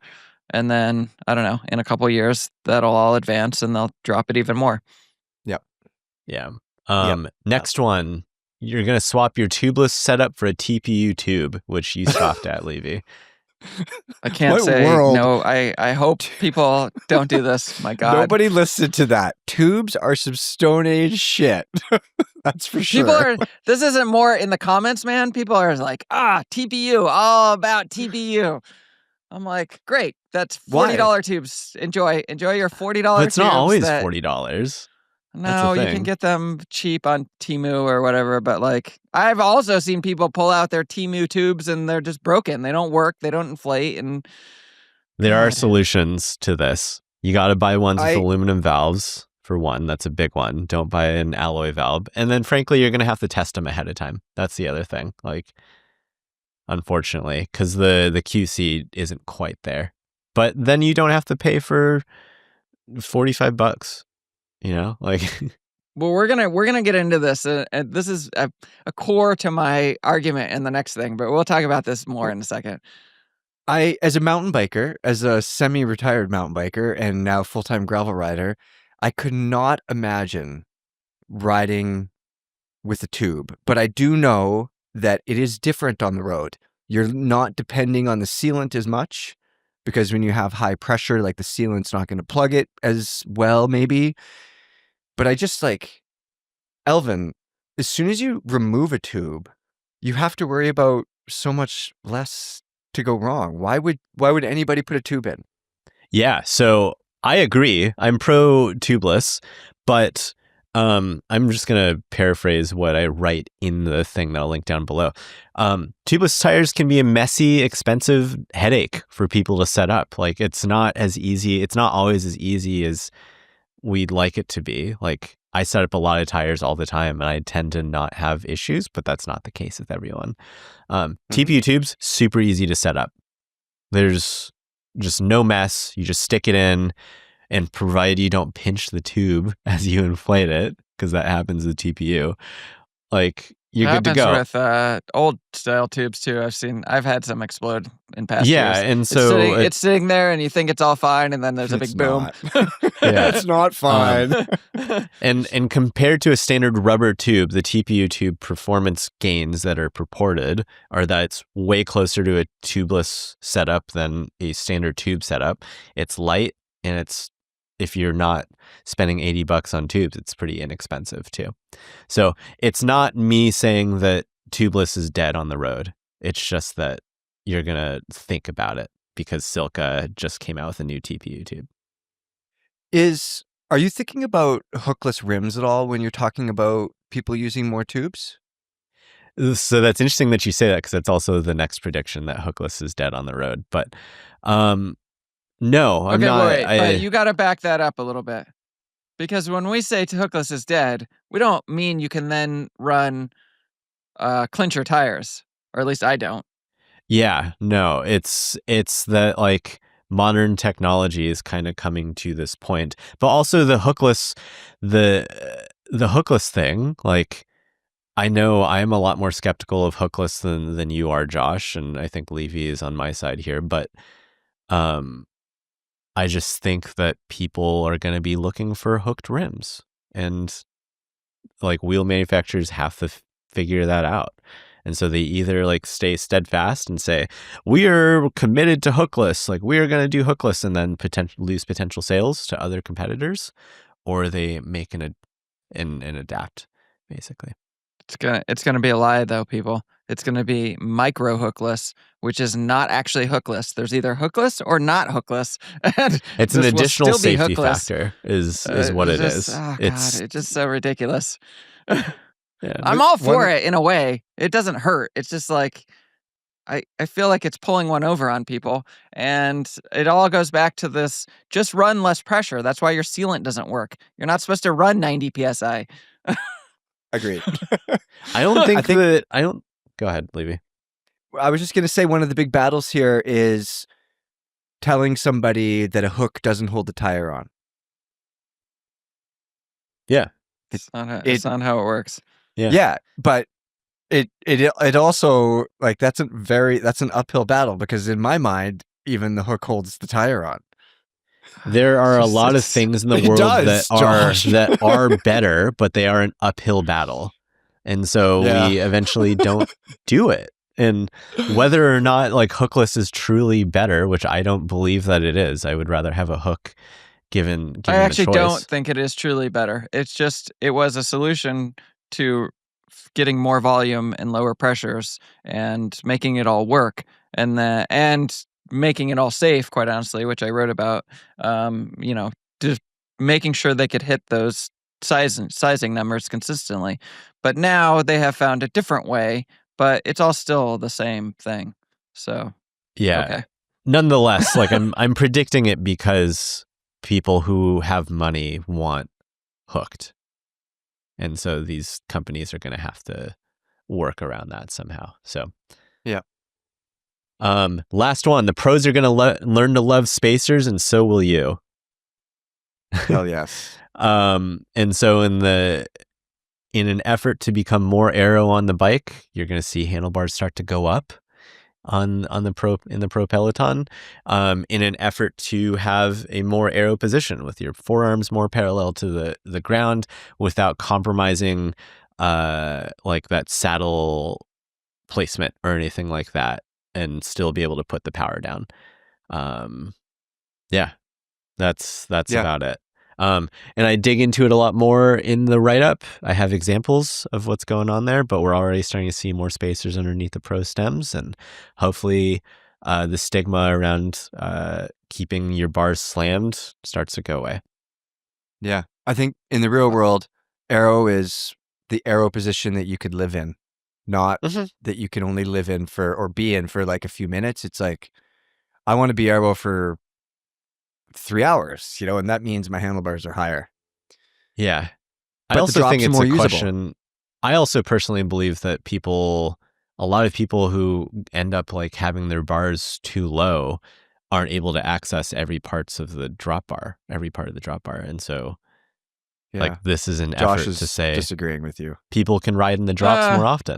And then, I don't know, in a couple of years, that'll all advance and they'll drop it even more. Yeah. Next one, you're going to swap your tubeless setup for a TPU tube, which you scoffed at, Levy. I can't What say world? no. I hope people don't do this. My God. Nobody listened to that. Tubes are some Stone Age shit. That's for sure. People are, this isn't more in the comments, man. People are like, TPU, all about TPU. I'm like, great. That's $40 tubes. Enjoy your $40 But it's tubes. not always that- $40. No, you can get them cheap on Temu or whatever. But like, I've also seen people pull out their Temu tubes and they're just broken. They don't work. They don't inflate. And There are God. solutions to this. You got to buy ones with aluminum valves for one. That's a big one. Don't buy an alloy valve. And then frankly, you're going to have to test them ahead of time. That's the other thing. Like, unfortunately, because the QC isn't quite there. But then you don't have to pay for $45. You know, like. Well, we're gonna get into this, and this is a core to my argument in the next thing. But we'll talk about this more in a second. As a mountain biker, as a semi-retired mountain biker, and now full-time gravel rider, I could not imagine riding with a tube. But I do know that it is different on the road. You're not depending on the sealant as much, because when you have high pressure, like the sealant's not going to plug it as well, maybe. But I just like, Alvin, as soon as you remove a tube, you have to worry about so much less to go wrong. Why would anybody put a tube in? Yeah, so I agree. I'm pro tubeless, but I'm just going to paraphrase what I write in the thing that I'll link down below. Tubeless tires can be a messy, expensive headache for people to set up. Like, it's not as easy. It's not always as easy as we'd like it to be. Like, I set up a lot of tires all the time and I tend to not have issues, but that's not the case with everyone. TPU tubes, super easy to set up. There's just no mess. You just stick it in, and provided you don't pinch the tube as you inflate it, because that happens with TPU, like, you're good to go. With old style tubes too. I've had some explode in past Yeah, years. and so it's sitting there, and you think it's all fine, and then there's a big boom. Yeah. It's not fine. And compared to a standard rubber tube, the TPU tube performance gains that are purported are that it's way closer to a tubeless setup than a standard tube setup. It's light and it's if you're not spending $80 on tubes, it's pretty inexpensive too. So it's not me saying that tubeless is dead on the road. It's just that you're going to think about it because Silca just came out with a new TPU tube. Are you thinking about hookless rims at all when you're talking about people using more tubes? So that's interesting that you say that, because that's also the next prediction, that hookless is dead on the road. But no, I'm not. Wait, but you got to back that up a little bit, because when we say hookless is dead, we don't mean you can then run clincher tires, or at least I don't. Yeah, no, it's that like modern technology is kind of coming to this point, but also the hookless thing, like. I know I'm a lot more skeptical of hookless than you are, Josh, and I think Levy is on my side here. But I just think that people are going to be looking for hooked rims, and like wheel manufacturers have to figure that out. And so they either like stay steadfast and say, we are committed to hookless, like we are going to do hookless, and then lose potential sales to other competitors, or they make an adapt, basically. It's gonna be a lie, though, people. It's gonna be micro hookless, which is not actually hookless. There's either hookless or not hookless. And it's an additional safety factor, is what it is. Oh, God, it's just so ridiculous. Yeah, I'm all for it in a way. It doesn't hurt. It's just like I feel like it's pulling one over on people, and it all goes back to this: just run less pressure. That's why your sealant doesn't work. You're not supposed to run 90 psi. Agreed. I don't think that. I don't. Go ahead, Levy. I was just going to say one of the big battles here is telling somebody that a hook doesn't hold the tire on. Yeah, it's not how it works. Yeah, but it also, like, that's an uphill battle, because in my mind, even the hook holds the tire on. There are a lot of things in the world that are better, but they are an uphill battle. And so we eventually don't do it. And whether or not like hookless is truly better, which I don't believe that it is, I would rather have a hook given I actually the choice. Don't think it is truly better. It's just, it was a solution to getting more volume and lower pressures and making it all work. And making it all safe, quite honestly, which I wrote about, just making sure they could hit those sizing numbers consistently. But now they have found a different way, but it's all still the same thing. So, yeah. Okay. Nonetheless, like I'm predicting it because people who have money want hooked. And so these companies are going to have to work around that somehow. So, yeah. Last one. The pros are going to learn to love spacers, and so will you. Hell yes. And so in an effort to become more aero on the bike, you're going to see handlebars start to go up in the pro peloton, in an effort to have a more aero position with your forearms more parallel to the ground without compromising like that saddle placement or anything like that, and still be able to put the power down. That's about it. And I dig into it a lot more in the write-up. I have examples of what's going on there, but we're already starting to see more spacers underneath the pro stems, and hopefully the stigma around keeping your bars slammed starts to go away. Yeah. I think in the real world, aero is the aero position that you could live in, not that you can only live in or be in for like a few minutes. It's like, I want to be aero for 3 hours, and that means my handlebars are higher. Yeah. But I also think it's more a usable. question. I also personally believe that a lot of people who end up like having their bars too low aren't able to access every part of the drop bar. And so like this is an Josh effort is to say disagreeing with you. People can ride in the drops more often.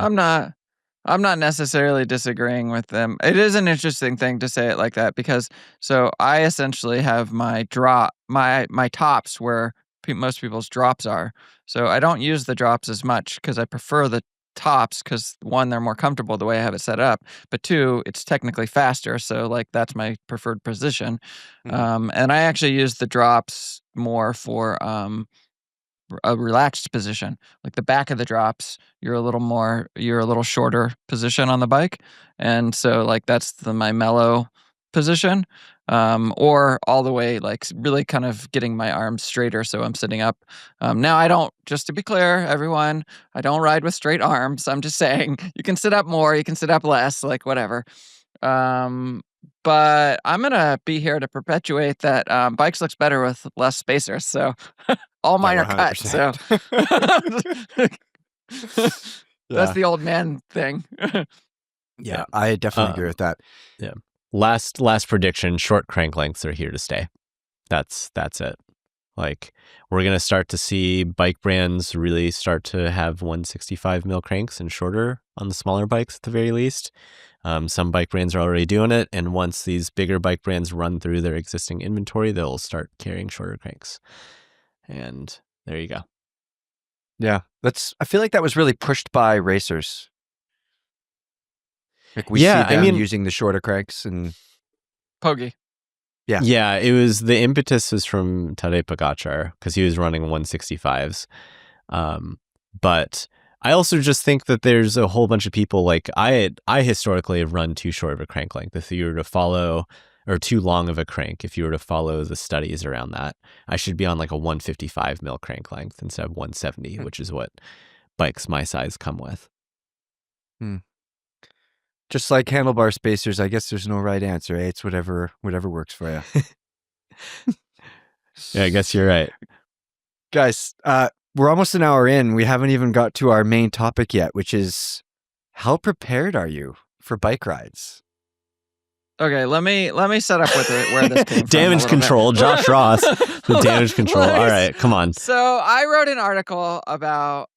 I'm not necessarily disagreeing with them. It is an interesting thing to say it like that, because so I essentially have my tops where most people's drops are. So I don't use the drops as much because I prefer the tops because one, they're more comfortable the way I have it set up, but two, it's technically faster. So like that's my preferred position. And I actually use the drops more for a relaxed position. Like the back of the drops, you're a little shorter position on the bike. And so like that's my mellow position. Or all the way, like really kind of getting my arms straighter so I'm sitting up. Now I don't, just to be clear, everyone, I don't ride with straight arms. I'm just saying you can sit up more, you can sit up less, like whatever. But I'm gonna be here to perpetuate that bikes looks better with less spacers. So all mine are cut. So that's the old man thing. Yeah, I definitely agree with that. Yeah. Last prediction, short crank lengths are here to stay. That's it. Like we're going to start to see bike brands really start to have 165 mil cranks and shorter on the smaller bikes at the very least. Some bike brands are already doing it. And once these bigger bike brands run through their existing inventory, they'll start carrying shorter cranks. And there you go. Yeah, I feel like that was really pushed by racers. Like we see them using the shorter cranks and Pogi. Yeah, it was the impetus was from Tadej Pogacar because he was running 165s. But I also just think that there's a whole bunch of people like I historically have run too short of a crank length. If you were to follow, or too long of a crank, if you were to follow the studies around that, I should be on like a 155 mil crank length instead of 170, which is what bikes my size come with. Just like handlebar spacers, I guess there's no right answer. Eh? It's whatever works for you. Yeah, I guess you're right. Guys, we're almost an hour in. We haven't even got to our main topic yet, which is how prepared are you for bike rides? Okay, let me set up with where this came from. Damage control, Josh Ross. The damage control. All right, come on. So I wrote an article about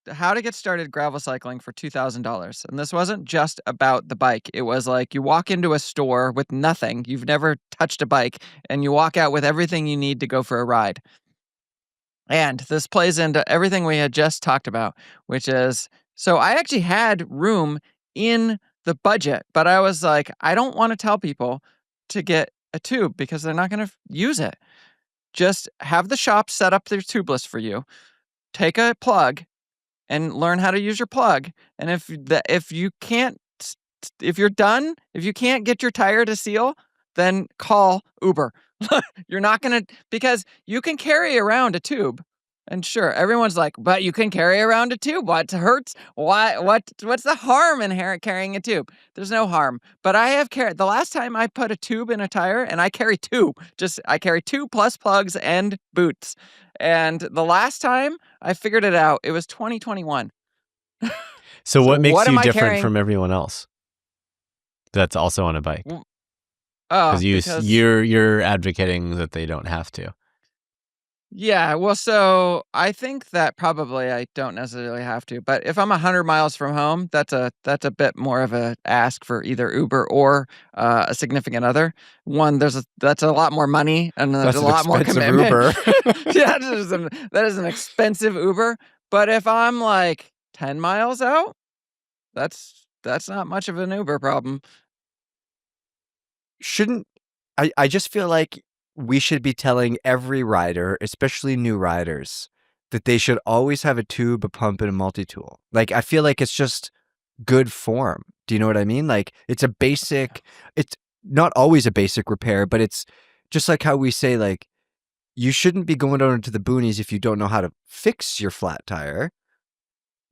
how to get started gravel cycling for $2,000. And this wasn't just about the bike. It was like you walk into a store with nothing. You've never touched a bike and you walk out with everything you need to go for a ride. And this plays into everything we had just talked about, which is, so I actually had room in the budget, but I was like, I don't want to tell people to get a tube because they're not going to use it. Just have the shop set up their tubeless for you. Take a plug and learn how to use your plug. And if you can't get your tire to seal, then call Uber. You're not going to, because you can carry around a tube. And sure, everyone's like, but you can carry around a tube. What hurts? What's the harm in carrying a tube? There's no harm. But I have carried, the last time I put a tube in a tire, and I carry two, I carry 2 plus plugs and boots. And the last time I figured it out, it was 2021. So what makes you different from everyone else that's also on a bike? Because you're advocating that they don't have to. Yeah, well, so I think that probably I don't necessarily have to, but if I'm 100 miles from home, that's a bit more of a ask for either Uber or a significant other. One, that's a lot more money, and there's a lot more commitment. Uber. Yeah, that is an expensive Uber. But if I'm like 10 miles out, that's not much of an Uber problem. I just feel like we should be telling every rider, especially new riders, that they should always have a tube, a pump, and a multi-tool. Like, I feel like it's just good form. Do you know what I mean? Like, it's not always a basic repair, but it's just like how we say, like, you shouldn't be going out into the boonies if you don't know how to fix your flat tire.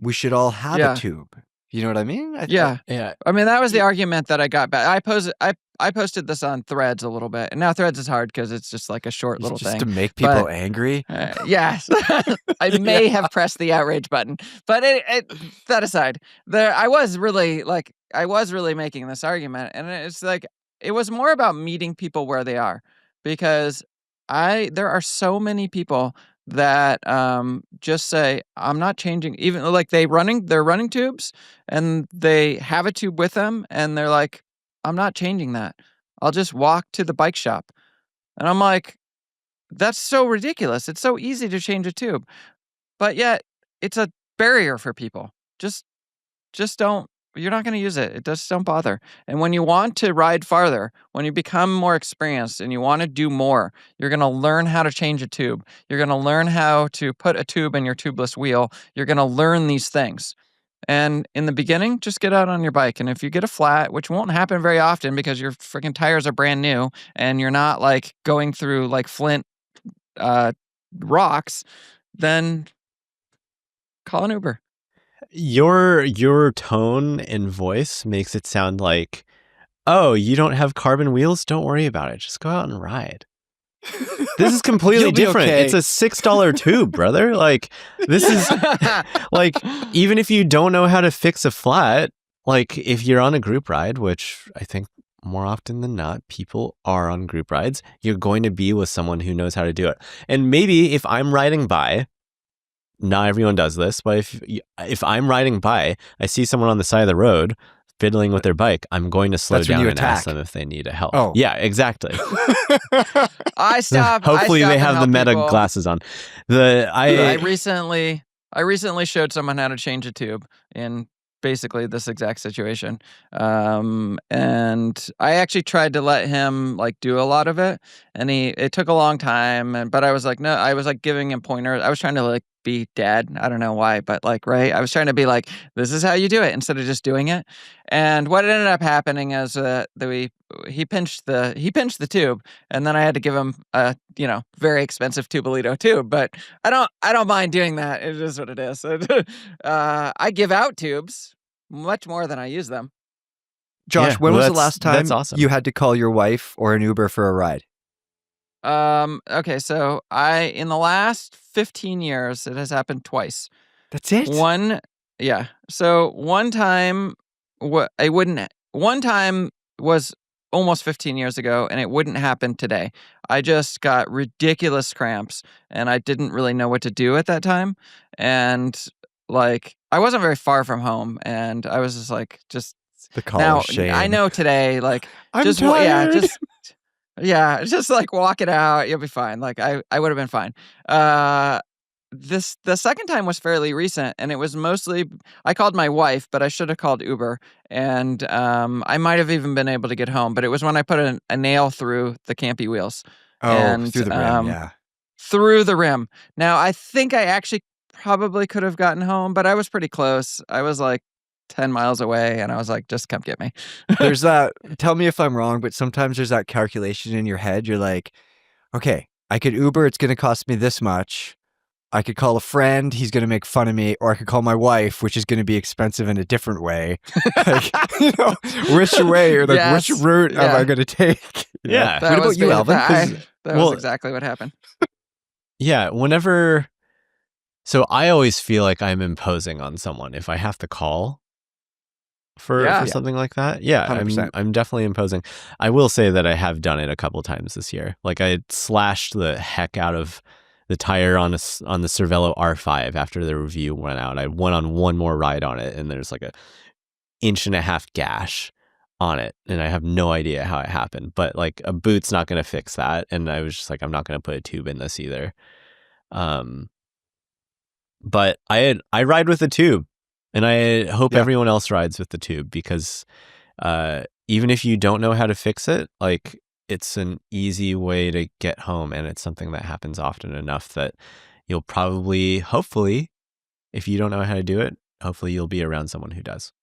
We should all have a tube. You know what I mean? Yeah. I mean, that was the argument that I got back. I posted this on Threads a little bit, and now Threads is hard because it's just like a short little thing. Just to make people angry? Yes. I may have pressed the outrage button, but that aside, I was really making this argument, and it's like, it was more about meeting people where they are, because there are so many people that just say, I'm not changing. Even like they're running tubes and they have a tube with them and they're like, I'm not changing that. I'll just walk to the bike shop. And I'm like, that's so ridiculous. It's so easy to change a tube. But yet it's a barrier for people. just don't. You're not going to use it. Just don't bother. And when you want to ride farther, when you become more experienced and you want to do more, you're going to learn how to change a tube. You're going to learn how to put a tube in your tubeless wheel. You're going to learn these things. And in the beginning, just get out on your bike. And if you get a flat, which won't happen very often because your freaking tires are brand new and you're not like going through like Flint rocks, then call an Uber. Your tone and voice makes it sound like, oh, you don't have carbon wheels? Don't worry about it. Just go out and ride. This is completely different. Okay. It's a $6 tube, brother. Like, this is like, even if you don't know how to fix a flat, like if you're on a group ride, which I think more often than not, people are on group rides, you're going to be with someone who knows how to do it. And maybe if I'm riding by, not everyone does this, but if I'm riding by, I see someone on the side of the road fiddling with their bike, I'm going to slow down and ask them if they need help. Oh. Yeah, exactly. I stop. Hopefully I stop they and have the help Meta people. glasses on. I recently showed someone how to change a tube in basically this exact situation. And I actually tried to let him like do a lot of it, and it took a long time. But I was like, no, I was like giving him pointers. I was trying to like be dad. I don't know why, but like, right. I was trying to be like, this is how you do it instead of just doing it. And what ended up happening is that he pinched the tube, and then I had to give him a very expensive Tubolito tube. But I don't mind doing that. It is what it is. I give out tubes much more than I use them. Josh, Yeah, when well, was the that's- last time that's awesome. you had to call your wife or an Uber for a ride? Okay, so in the last 15 years, it has happened twice. That's it? Yeah. So one time, one time was almost 15 years ago, and it wouldn't happen today. I just got ridiculous cramps, and I didn't really know what to do at that time. And like, I wasn't very far from home, and I was just like, The call now of shame. I know today, like, I'm just tired. just like walk it out. You'll be fine. Like I would have been fine. The second time was fairly recent, and it was mostly I called my wife, but I should have called Uber, and I might have even been able to get home. But it was when I put a nail through the campy wheels. Oh, and, through the rim, yeah. Through the rim. Now I think I actually probably could have gotten home, but I was pretty close. I was like 10 miles away, and I was like, just come get me. There's that, tell me if I'm wrong, but sometimes there's that calculation in your head. You're like, okay, I could Uber, it's going to cost me this much. I could call a friend, he's going to make fun of me, or I could call my wife, which is going to be expensive in a different way. Like, which way or like which route am I going to take? Yeah. What about you, Alvin? That was exactly what happened. Yeah, so I always feel like I'm imposing on someone if I have to call for something like that. Yeah, 100%. I'm definitely imposing. I will say that I have done it a couple times this year. Like I slashed the heck out of the tire on the Cervelo R5 after the review went out. I went on one more ride on it, and there's like a 1.5 inch gash on it, and I have no idea how it happened. But like a boot's not going to fix that, and I was just like, I'm not going to put a tube in this either. But I ride with a tube, and I hope everyone else rides with the tube, because even if you don't know how to fix it, like it's an easy way to get home, and it's something that happens often enough that you'll probably, hopefully, if you don't know how to do it, hopefully you'll be around someone who does.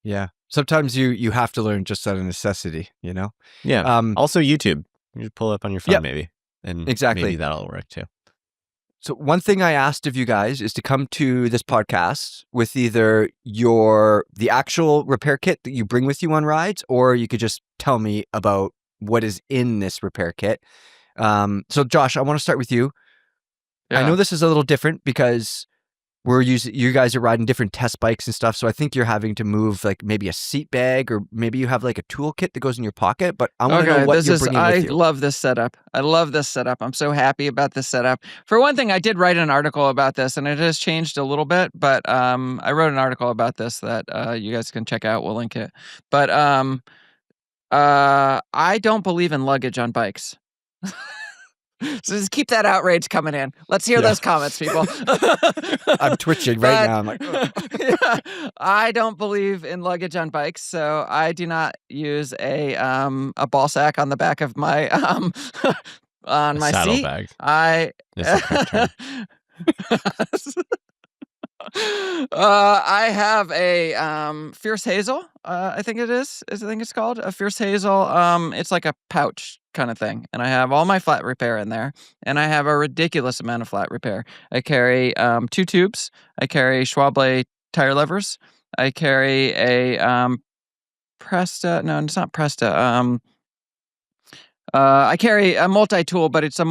Yeah. Sometimes you have to learn just out of necessity, Yeah. Also YouTube. You just pull it up on your phone maybe. And exactly. Maybe that'll work too. So one thing I asked of you guys is to come to this podcast with either the actual repair kit that you bring with you on rides, or you could just tell me about what is in this repair kit. So Josh, I want to start with you. Yeah. I know this is a little different because you guys are riding different test bikes and stuff. So I think you're having to move like maybe a seat bag, or maybe you have like a toolkit that goes in your pocket, but I want to know what you're bringing with you. I love this setup. I'm so happy about this setup. For one thing, I did write an article about this, and it has changed a little bit, but I wrote an article about this that you guys can check out. We'll link it. But I don't believe in luggage on bikes. So just keep that outrage coming in. Let's hear those comments, people. I'm twitching right now. I'm like, yeah, I don't believe in luggage on bikes, so I do not use a ball sack on the back of my on my seat. Saddlebag. I Is the correct term. I have a Fierce Hazel. I think it is. I think it's called a Fierce Hazel. It's like a pouch kind of thing, and I have all my flat repair in there, and I have a ridiculous amount of flat repair. I carry 2 tubes. I carry Schwable tire levers. I carry a Presta. No, it's not Presta. I carry a multi-tool, but it's a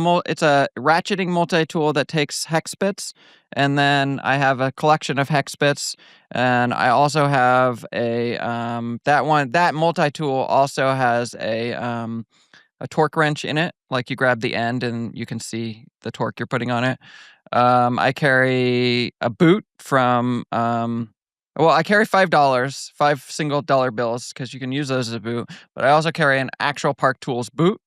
ratcheting multi-tool that takes hex bits, and then I have a collection of hex bits, and I also have a that multi-tool also has a torque wrench in it. Like you grab the end and you can see the torque you're putting on it. I carry a boot from I carry $5, 5 single dollar bills, because you can use those as a boot. But I also carry an actual Park Tools boot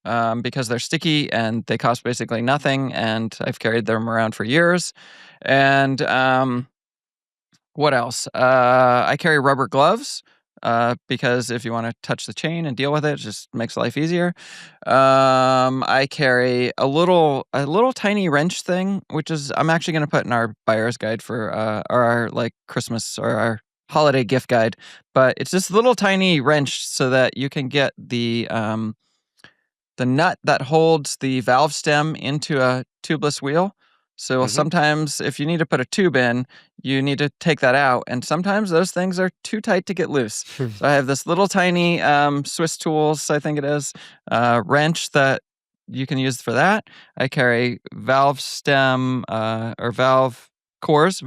because they're sticky and they cost basically nothing. And I've carried them around for years. And what else? I carry rubber gloves because if you want to touch the chain and deal with it just makes life easier. I carry a little tiny wrench thing, which is I'm actually going to put in our buyer's guide for our like Christmas or our holiday gift guide. But it's this little tiny wrench so that you can get the nut that holds the valve stem into a tubeless wheel. So sometimes if you need to put a tube in, you need to take that out. And sometimes those things are too tight to get loose. So I have this little tiny Swiss Tools, I think it is, wrench that you can use for that. I carry valve stem or valve cores.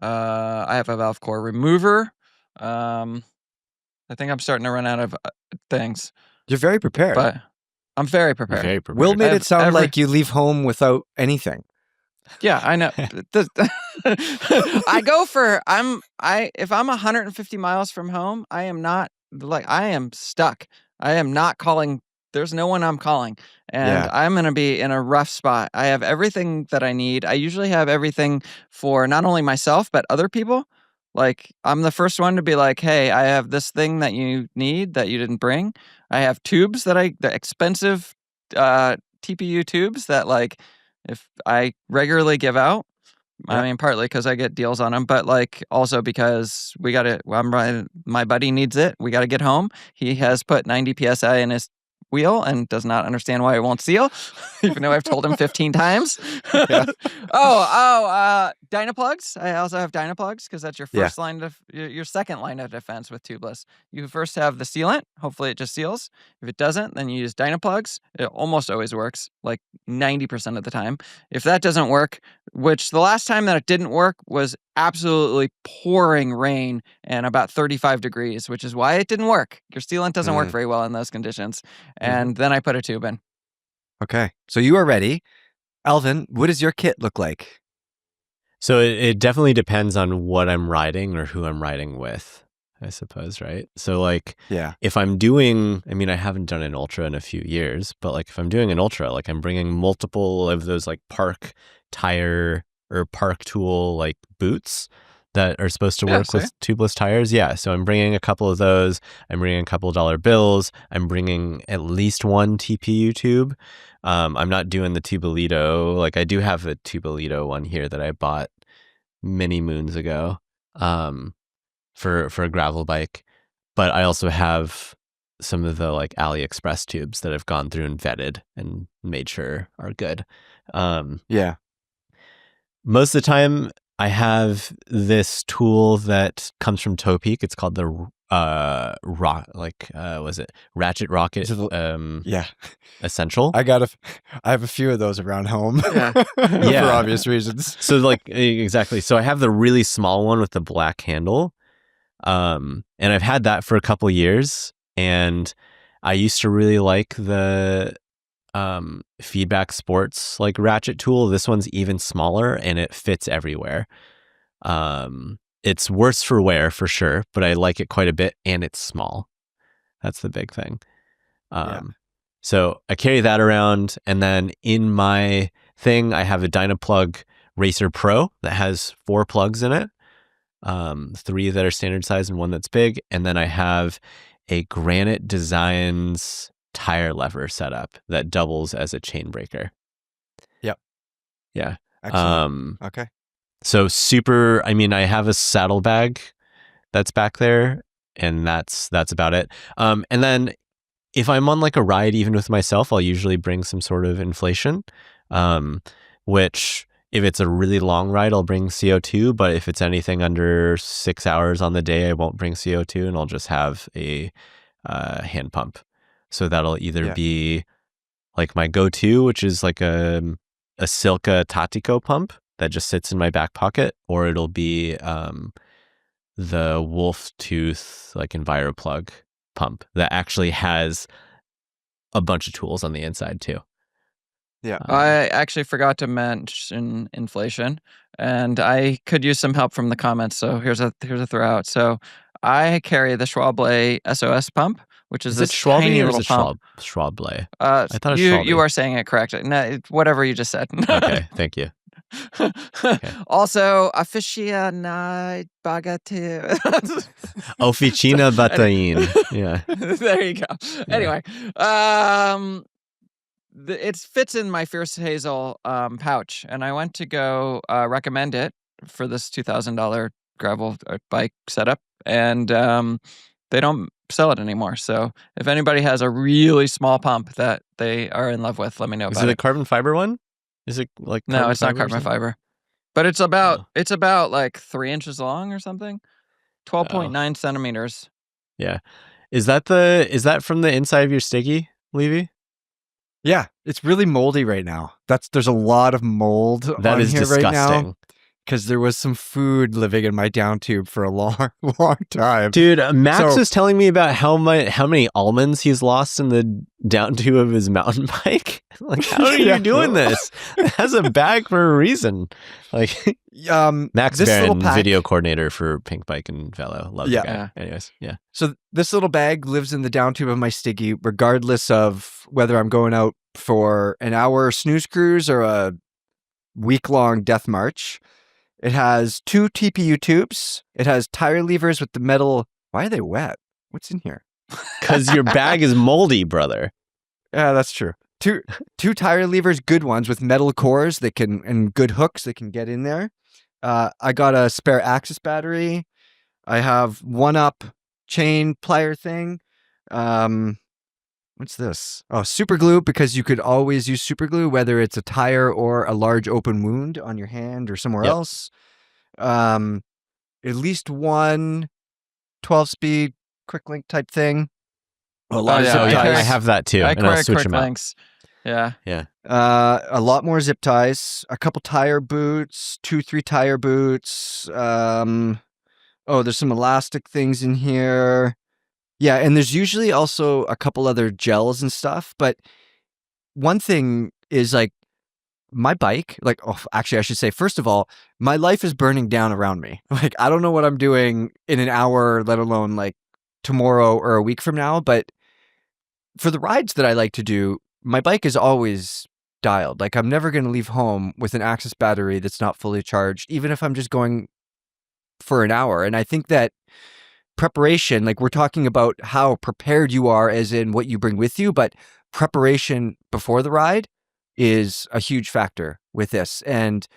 I have a valve core remover. I think I'm starting to run out of things. you're very prepared. But I'm very prepared. Very prepared. Will made it sound like you leave home without anything. Yeah, I know. I go for if I'm 150 miles from home, I am stuck. I am not calling. There's no one I'm calling, and I'm going to be in a rough spot. I have everything that I need. I usually have everything for not only myself but other people. Like I'm the first one to be like, "Hey, I have this thing that you need that you didn't bring." I have tubes the expensive TPU tubes that like if I regularly give out. I mean, partly because I get deals on them, but like also because my buddy needs it. We got to get home. He has put 90 PSI in his wheel and does not understand why it won't seal, even though I've told him 15 times. Dynaplugs. I also have Dynaplugs because that's your first line of your second line of defense with tubeless. You first have the sealant. Hopefully it just seals. If it doesn't, then you use Dynaplugs. It almost always works, like 90% of the time. If that doesn't work, which the last time that it didn't work was absolutely pouring rain and about 35 degrees, which is why it didn't work. Your sealant doesn't work very well in those conditions. And then I put a tube in. Okay. So you are ready. Alvin, what does your kit look like? So it definitely depends on what I'm riding or who I'm riding with, I suppose, right? So like, if I'm doing, I mean, I haven't done an ultra in a few years, but like if I'm doing an ultra, like I'm bringing multiple of those like Park tire or Park tool like boots that are supposed to work with tubeless tires. Yeah. So I'm bringing a couple of those. I'm bringing a couple of dollar bills. I'm bringing at least one TPU tube. I'm not doing the Tubolito. Like I do have a Tubolito one here that I bought many moons ago for a gravel bike. But I also have some of the like AliExpress tubes that I've gone through and vetted and made sure are good. Most of the time, I have this tool that comes from Toe Peak. It's called the Ratchet Rocket Essential. I have a few of those around home for obvious reasons. So like exactly. So I have the really small one with the black handle. And I've had that for a couple years, and I used to really like the Feedback Sports like ratchet tool. This one's even smaller and it fits everywhere. It's worse for wear for sure, but I like it quite a bit, and it's small. That's the big thing. So I carry that around, and then in my thing, I have a Dynaplug Racer Pro that has 4 plugs in it, 3 that are standard size and 1 that's big, and then I have a Granite Designs tire lever setup that doubles as a chain breaker. Yep. Yeah. Excellent. Okay. So super. I mean, I have a saddlebag that's back there, and that's about it. And then if I'm on like a ride, even with myself, I'll usually bring some sort of inflation, which if it's a really long ride, I'll bring CO2. But if it's anything under 6 hours on the day, I won't bring CO2, and I'll just have a hand pump. So that'll either be like my go-to, which is like a Silka Tatico pump that just sits in my back pocket, or it'll be the Wolf Tooth like EnviroPlug pump that actually has a bunch of tools on the inside too. Yeah. I actually forgot to mention inflation, and I could use some help from the comments. So here's a throw out. So I carry the Schwable SOS pump, which is Is this it Schwalbe tiny or is little it pump. Schwable? I thought it was you Schwalbe. are saying it correct. No, whatever you just said. Okay, thank you. Also, Officina Bagatelle. Officina Batain. Yeah. There you go. Anyway, it fits in my Fierce Hazel pouch, and I went to go recommend it for this $2,000 gravel bike setup, and they don't sell it anymore. So if anybody has a really small pump that they are in love with, let me know Is about it it. a carbon fiber one? Is it like No, it's not fiber or carbon something? fiber, but it's about like 3 inches long or something, 12.9 centimeters. Yeah. Is that from the inside of your sticky, Levy? Yeah, it's really moldy right now. There's a lot of mold That on is here disgusting. right now because there was some food living in my down tube for a long, long time. Dude, Max So- was telling me about how many almonds he's lost in the down tube of his mountain bike. Like, how are Yeah. you doing this? It has a bag for a reason. Like, Max this little Barron, pack- video coordinator for Pink Bike and Velo. Love the Yeah. guy. Anyways, yeah. So this little bag lives in the down tube of my Stiggy, regardless of whether I'm going out for an hour snooze cruise or a week-long death march. It has 2 TPU tubes. It has tire levers with the metal. Why are they wet? What's in here? Because your bag is moldy, brother. Yeah, that's true. Two tire levers, good ones with metal cores and good hooks that can get in there. I got a spare Axis battery. I have 1-up chain plier thing. What's this? Oh, super glue, because you could always use super glue, whether it's a tire or a large open wound on your hand or somewhere else. At least one 12-speed quick link type thing. A lot of zip Oh, yeah, ties. I have that too. I And I'll carry switch quick them out. links. Yeah. A lot more zip ties, a couple tire boots, 2-3 tire boots. There's some elastic things in here. Yeah, and there's usually also a couple other gels and stuff. But one thing is like my bike, actually I should say, first of all, my life is burning down around me. Like, I don't know what I'm doing in an hour, let alone like tomorrow or a week from now. But for the rides that I like to do, my bike is always dialed. Like, I'm never going to leave home with an Axis battery that's not fully charged, even if I'm just going for an hour. And I think that preparation, like we're talking about how prepared you are as in what you bring with you, but preparation before the ride is a huge factor with this. And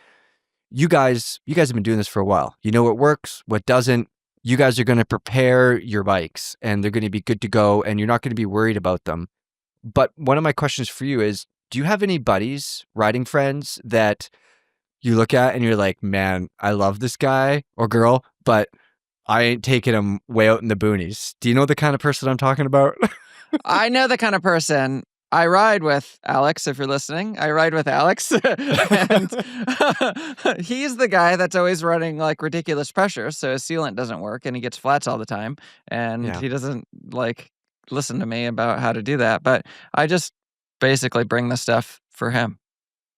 you guys have been doing this for a while. You know what works, what doesn't. You guys are going to prepare your bikes and they're going to be good to go and you're not going to be worried about them. But one of my questions for you is, do you have any buddies, riding friends that you look at and you're like, man, I love this guy or girl, but I ain't taking him way out in the boonies? Do you know the kind of person I'm talking about? I know the kind of person. I ride with Alex, if you're listening. I ride with Alex. And he's the guy that's always running like ridiculous pressure. So his sealant doesn't work and he gets flats all the time. And he doesn't like listen to me about how to do that. But I just basically bring the stuff for him.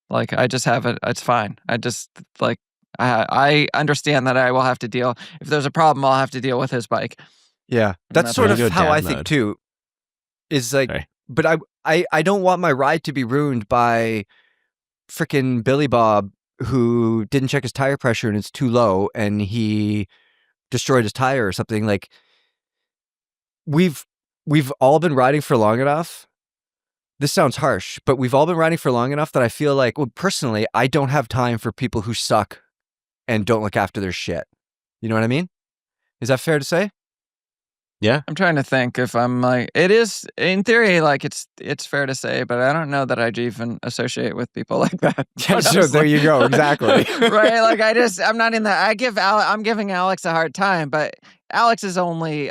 Like, I just have it. It's fine. I just like, I understand that I will have to deal. If there's a problem, I'll have to deal with his bike. Yeah. That's that's sort what of you do how dad I think mode. too. Is like, Sorry. but I don't want my ride to be ruined by frickin' Billy Bob who didn't check his tire pressure and it's too low and he destroyed his tire or something. Like we've all been riding for long enough. This sounds harsh, but we've all been riding for long enough that I feel like, well, personally, I don't have time for people who suck and don't look after their shit. You know what I mean? Is that fair to say? Yeah. I'm trying to think if I'm like, it is in theory, like it's fair to say, but I don't know that I'd even associate with people like that. Yeah, so there you go. Exactly. Right. Like I'm not in that. I'm giving Alex a hard time, but Alex's only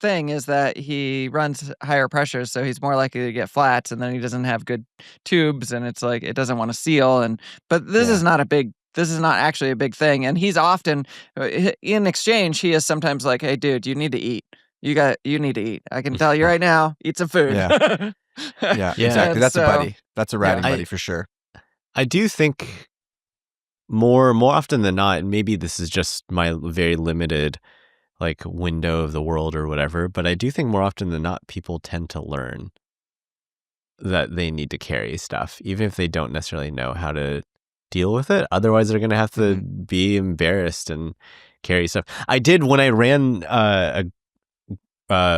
thing is that he runs higher pressures, so he's more likely to get flats, and then he doesn't have good tubes, and it's like it doesn't want to seal. But this is not actually a big thing, and he's often in exchange. He is sometimes like, "Hey, dude, you need to eat. You need to eat. I can tell you right now, eat some food." Yeah. Yeah, exactly. That's a buddy. That's a riding buddy for sure. I do think more often than not, and maybe this is just my very limited like window of the world or whatever, but I do think more often than not, people tend to learn that they need to carry stuff, even if they don't necessarily know how to deal with it. Otherwise, they're going to have to be embarrassed and carry stuff. I did when I ran a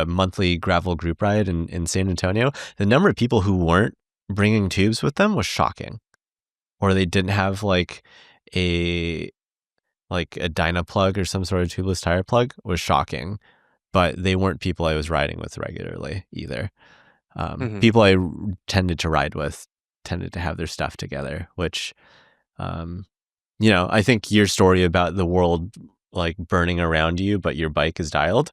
monthly gravel group ride in San Antonio. The number of people who weren't bringing tubes with them was shocking, or they didn't have like a Dynaplug or some sort of tubeless tire plug was shocking, but they weren't people I was riding with regularly either. People I tended to ride with tended to have their stuff together, which, I think your story about the world like burning around you, but your bike is dialed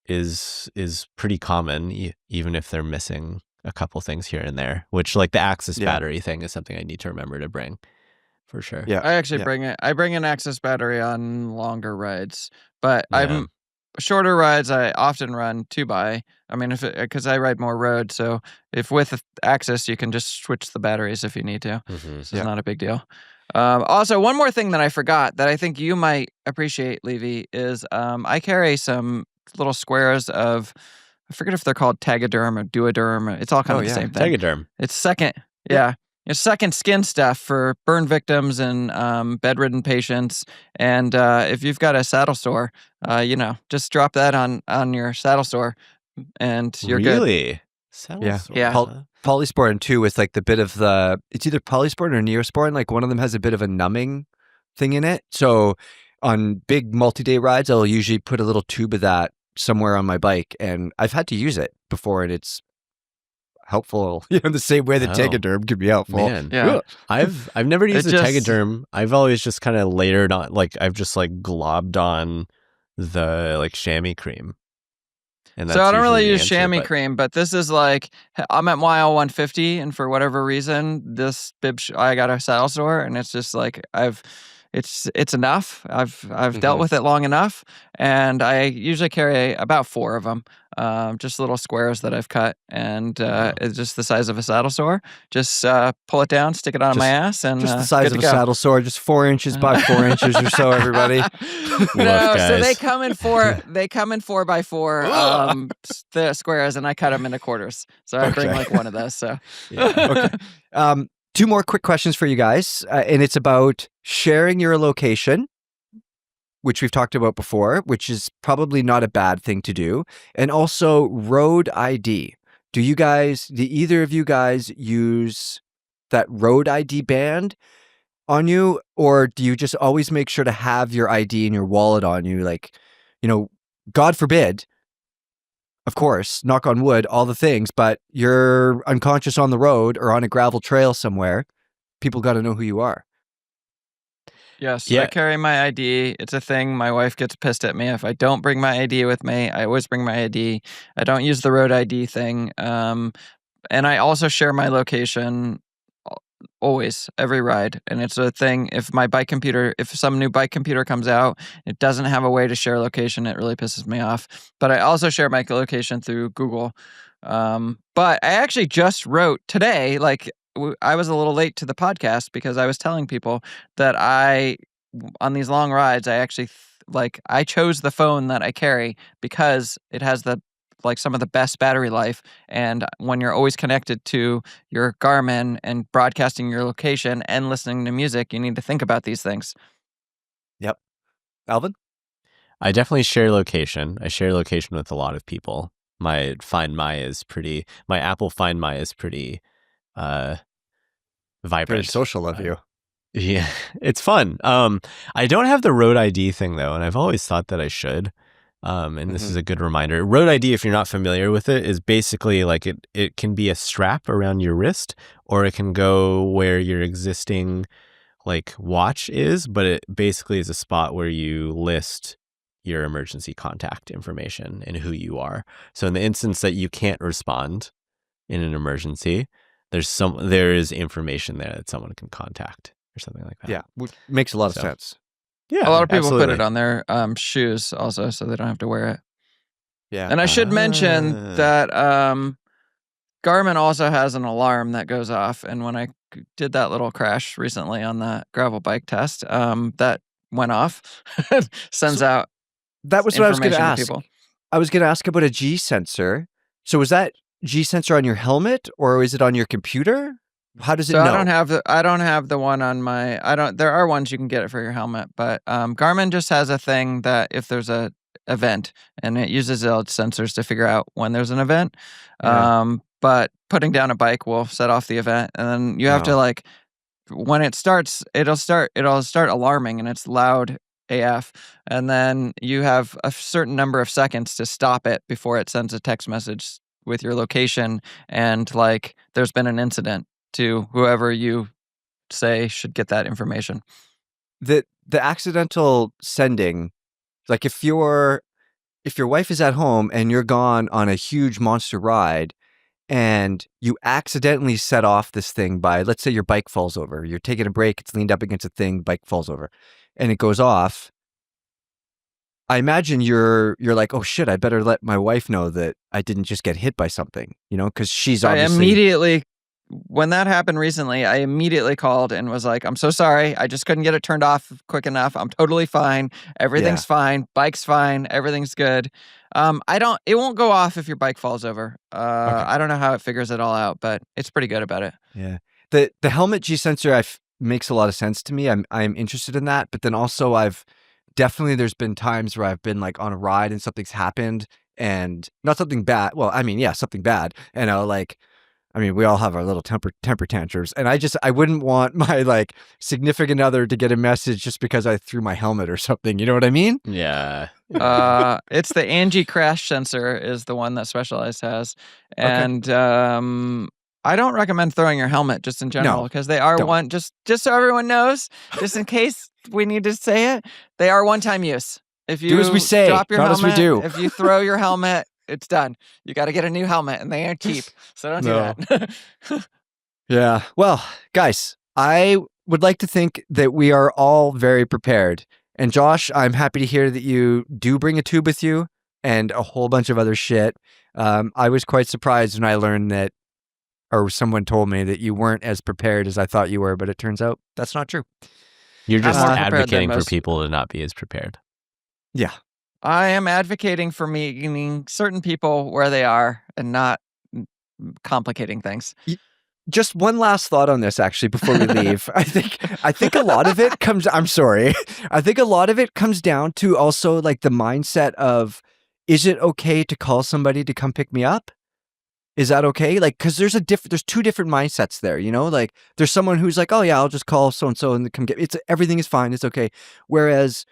is pretty common, even if they're missing a couple things here and there, which like the Axis battery thing is something I need to remember to bring. For sure. Yeah. I actually bring it. I bring an Axis battery on longer rides, but I'm shorter rides. I often run 2x. I mean, because I ride more road, so if with Axis, you can just switch the batteries if you need to. So it's not a big deal. Also, one more thing that I forgot that I think you might appreciate, Levy, is I carry some little squares of, I forget if they're called Tegaderm or Duoderm. It's all kind of the same thing. Tegaderm. It's second. Yeah. Your second skin stuff for burn victims and bedridden patients. And if you've got a saddle sore, just drop that on your saddle sore and you're good. Really? Saddle sore? Yeah. Polysporin too, with like the bit of it's either polysporin or neosporin. Like one of them has a bit of a numbing thing in it. So on big multi-day rides, I'll usually put a little tube of that somewhere on my bike. And I've had to use it before and it's helpful, the same way that Tegaderm could be helpful. Man. Yeah. I've never used the Tegaderm. I've always just kind of layered on, like I've just like globbed on the like chamois cream. And so I don't really use chamois cream, but this is like, I'm at mile 150 and for whatever reason, this bib, I got a saddle sore and it's just like, it's enough. I've dealt with it long enough, and I usually carry about 4 of them, just little squares that I've cut, and it's just the size of a saddle sore. Just pull it down, stick it on my ass, and just the size of a saddle sore, just 4 inches by 4 inches or so. Everybody, so they come in 4. They come in 4x4 the squares, and I cut them into quarters. So I bring like one of those. So okay. 2 more quick questions for you guys, and it's about sharing your location, which we've talked about before, which is probably not a bad thing to do, and also road ID. Do either of you guys use that road ID band on you, or do you just always make sure to have your ID and your wallet on you? Like, God forbid, of course, knock on wood, all the things, but you're unconscious on the road or on a gravel trail somewhere. People got to know who you are. Yes, I carry my ID. It's a thing. My wife gets pissed at me if I don't bring my ID with me. I always bring my ID. I don't use the road ID thing. And I also share my location always, every ride. And it's a thing. If some new bike computer comes out, it doesn't have a way to share location. It really pisses me off. But I also share my location through Google. But I actually just wrote today, like I was a little late to the podcast because I was telling people that on these long rides, I actually I chose the phone that I carry because it has the like some of the best battery life. And when you're always connected to your Garmin and broadcasting your location and listening to music, you need to think about these things. Yep. Alvin? I definitely share location. I share location with a lot of people. My Apple Find My is pretty vibrant. Very social of you. Yeah, it's fun. I don't have the road ID thing though, and I've always thought that I should. And this is a good reminder. Road ID, if you're not familiar with it, is basically like it can be a strap around your wrist, or it can go where your existing like watch is, but it basically is a spot where you list your emergency contact information and who you are. So in the instance that you can't respond in an emergency, there is information there that someone can contact or something like that. Yeah, which makes a lot of sense. Yeah, a lot of people absolutely. put it on their shoes also, so they don't have to wear it. Yeah. And I should mention that Garmin also has an alarm that goes off. And when I did that little crash recently on that gravel bike test, that went off. Sends out. That was what I was going to information ask. people. I was going to ask about a G sensor. So is that G sensor on your helmet or is it on your computer? How does it know? I don't have the one on my. There are ones you can get it for your helmet, but Garmin just has a thing that if there's a event, and it uses its sensors to figure out when there's an event. Yeah. But putting down a bike will set off the event, and then you have to like when it starts, it'll start alarming, and it's loud AF, and then you have a certain number of seconds to stop it before it sends a text message with your location and like there's been an incident to whoever you say should get that information. The accidental sending, like if your wife is at home and you're gone on a huge monster ride and you accidentally set off this thing by, let's say your bike falls over, you're taking a break, it's leaned up against a thing, bike falls over, and it goes off. I imagine you're like, oh shit, I better let my wife know that I didn't just get hit by something, because she's obviously... When that happened recently, I immediately called and was like, I'm so sorry. I just couldn't get it turned off quick enough. I'm totally fine. Everything's fine. Bike's fine. Everything's good. It won't go off if your bike falls over. Okay. I don't know how it figures it all out, but it's pretty good about it. Yeah. The helmet G sensor makes a lot of sense to me. I'm interested in that, but then also there's been times where I've been like on a ride and something's happened and not something bad. Well, I mean, yeah, something bad. And we all have our little temper tantrums, and I wouldn't want my like significant other to get a message just because I threw my helmet or something. You know what I mean? Yeah. It's the Angie crash sensor is the one that Specialized has, and I don't recommend throwing your helmet just in general because they are one. Just so everyone knows, just in case we need to say it, they are one-time use. If you do as we say, drop your not helmet, as we do. If you throw your helmet, it's done. You got to get a new helmet, and they aren't cheap, so don't do that. Yeah. Well, guys, I would like to think that we are all very prepared. And Josh, I'm happy to hear that you do bring a tube with you and a whole bunch of other shit. I was quite surprised when I learned that, or someone told me that you weren't as prepared as I thought you were, but it turns out that's not true. You're just advocating for people to not be as prepared. Yeah. I am advocating for meeting certain people where they are and not complicating things. Just one last thought on this, actually, before we leave. I think a lot of it comes. I'm sorry. I think a lot of it comes down to also like the mindset of, is it okay to call somebody to come pick me up? Is that okay? Like, because there's two different mindsets there. Like there's someone who's like, oh yeah, I'll just call so and so and come get. Everything is fine. It's okay. Whereas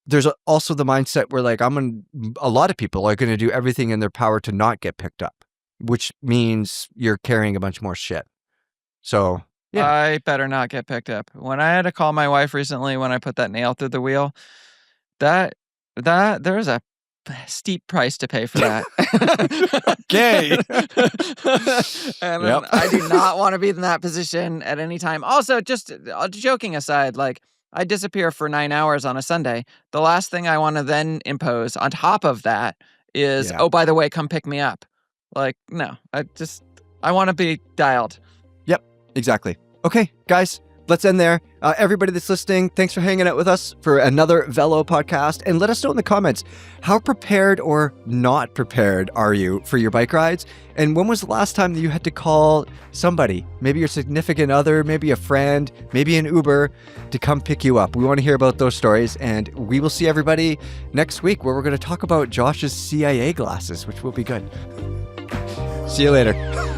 there's also the mindset where like a lot of people are going to do everything in their power to not get picked up, which means you're carrying a bunch more shit. So yeah. I better not get picked up. When I had to call my wife recently when I put that nail through the wheel, that there's a steep price to pay for that. Okay. And I do not want to be in that position at any time. Also, just joking aside, like I disappear for 9 hours on a Sunday. The last thing I want to then impose on top of that is, oh, by the way, come pick me up. Like, no, I want to be dialed. Yep, exactly. Okay, guys, let's end there. Everybody that's listening, thanks for hanging out with us for another Velo podcast. And let us know in the comments, how prepared or not prepared are you for your bike rides? And when was the last time that you had to call somebody, maybe your significant other, maybe a friend, maybe an Uber, to come pick you up? We want to hear about those stories. And we will see everybody next week, where we're going to talk about Josh's CIA glasses, which will be good. See you later.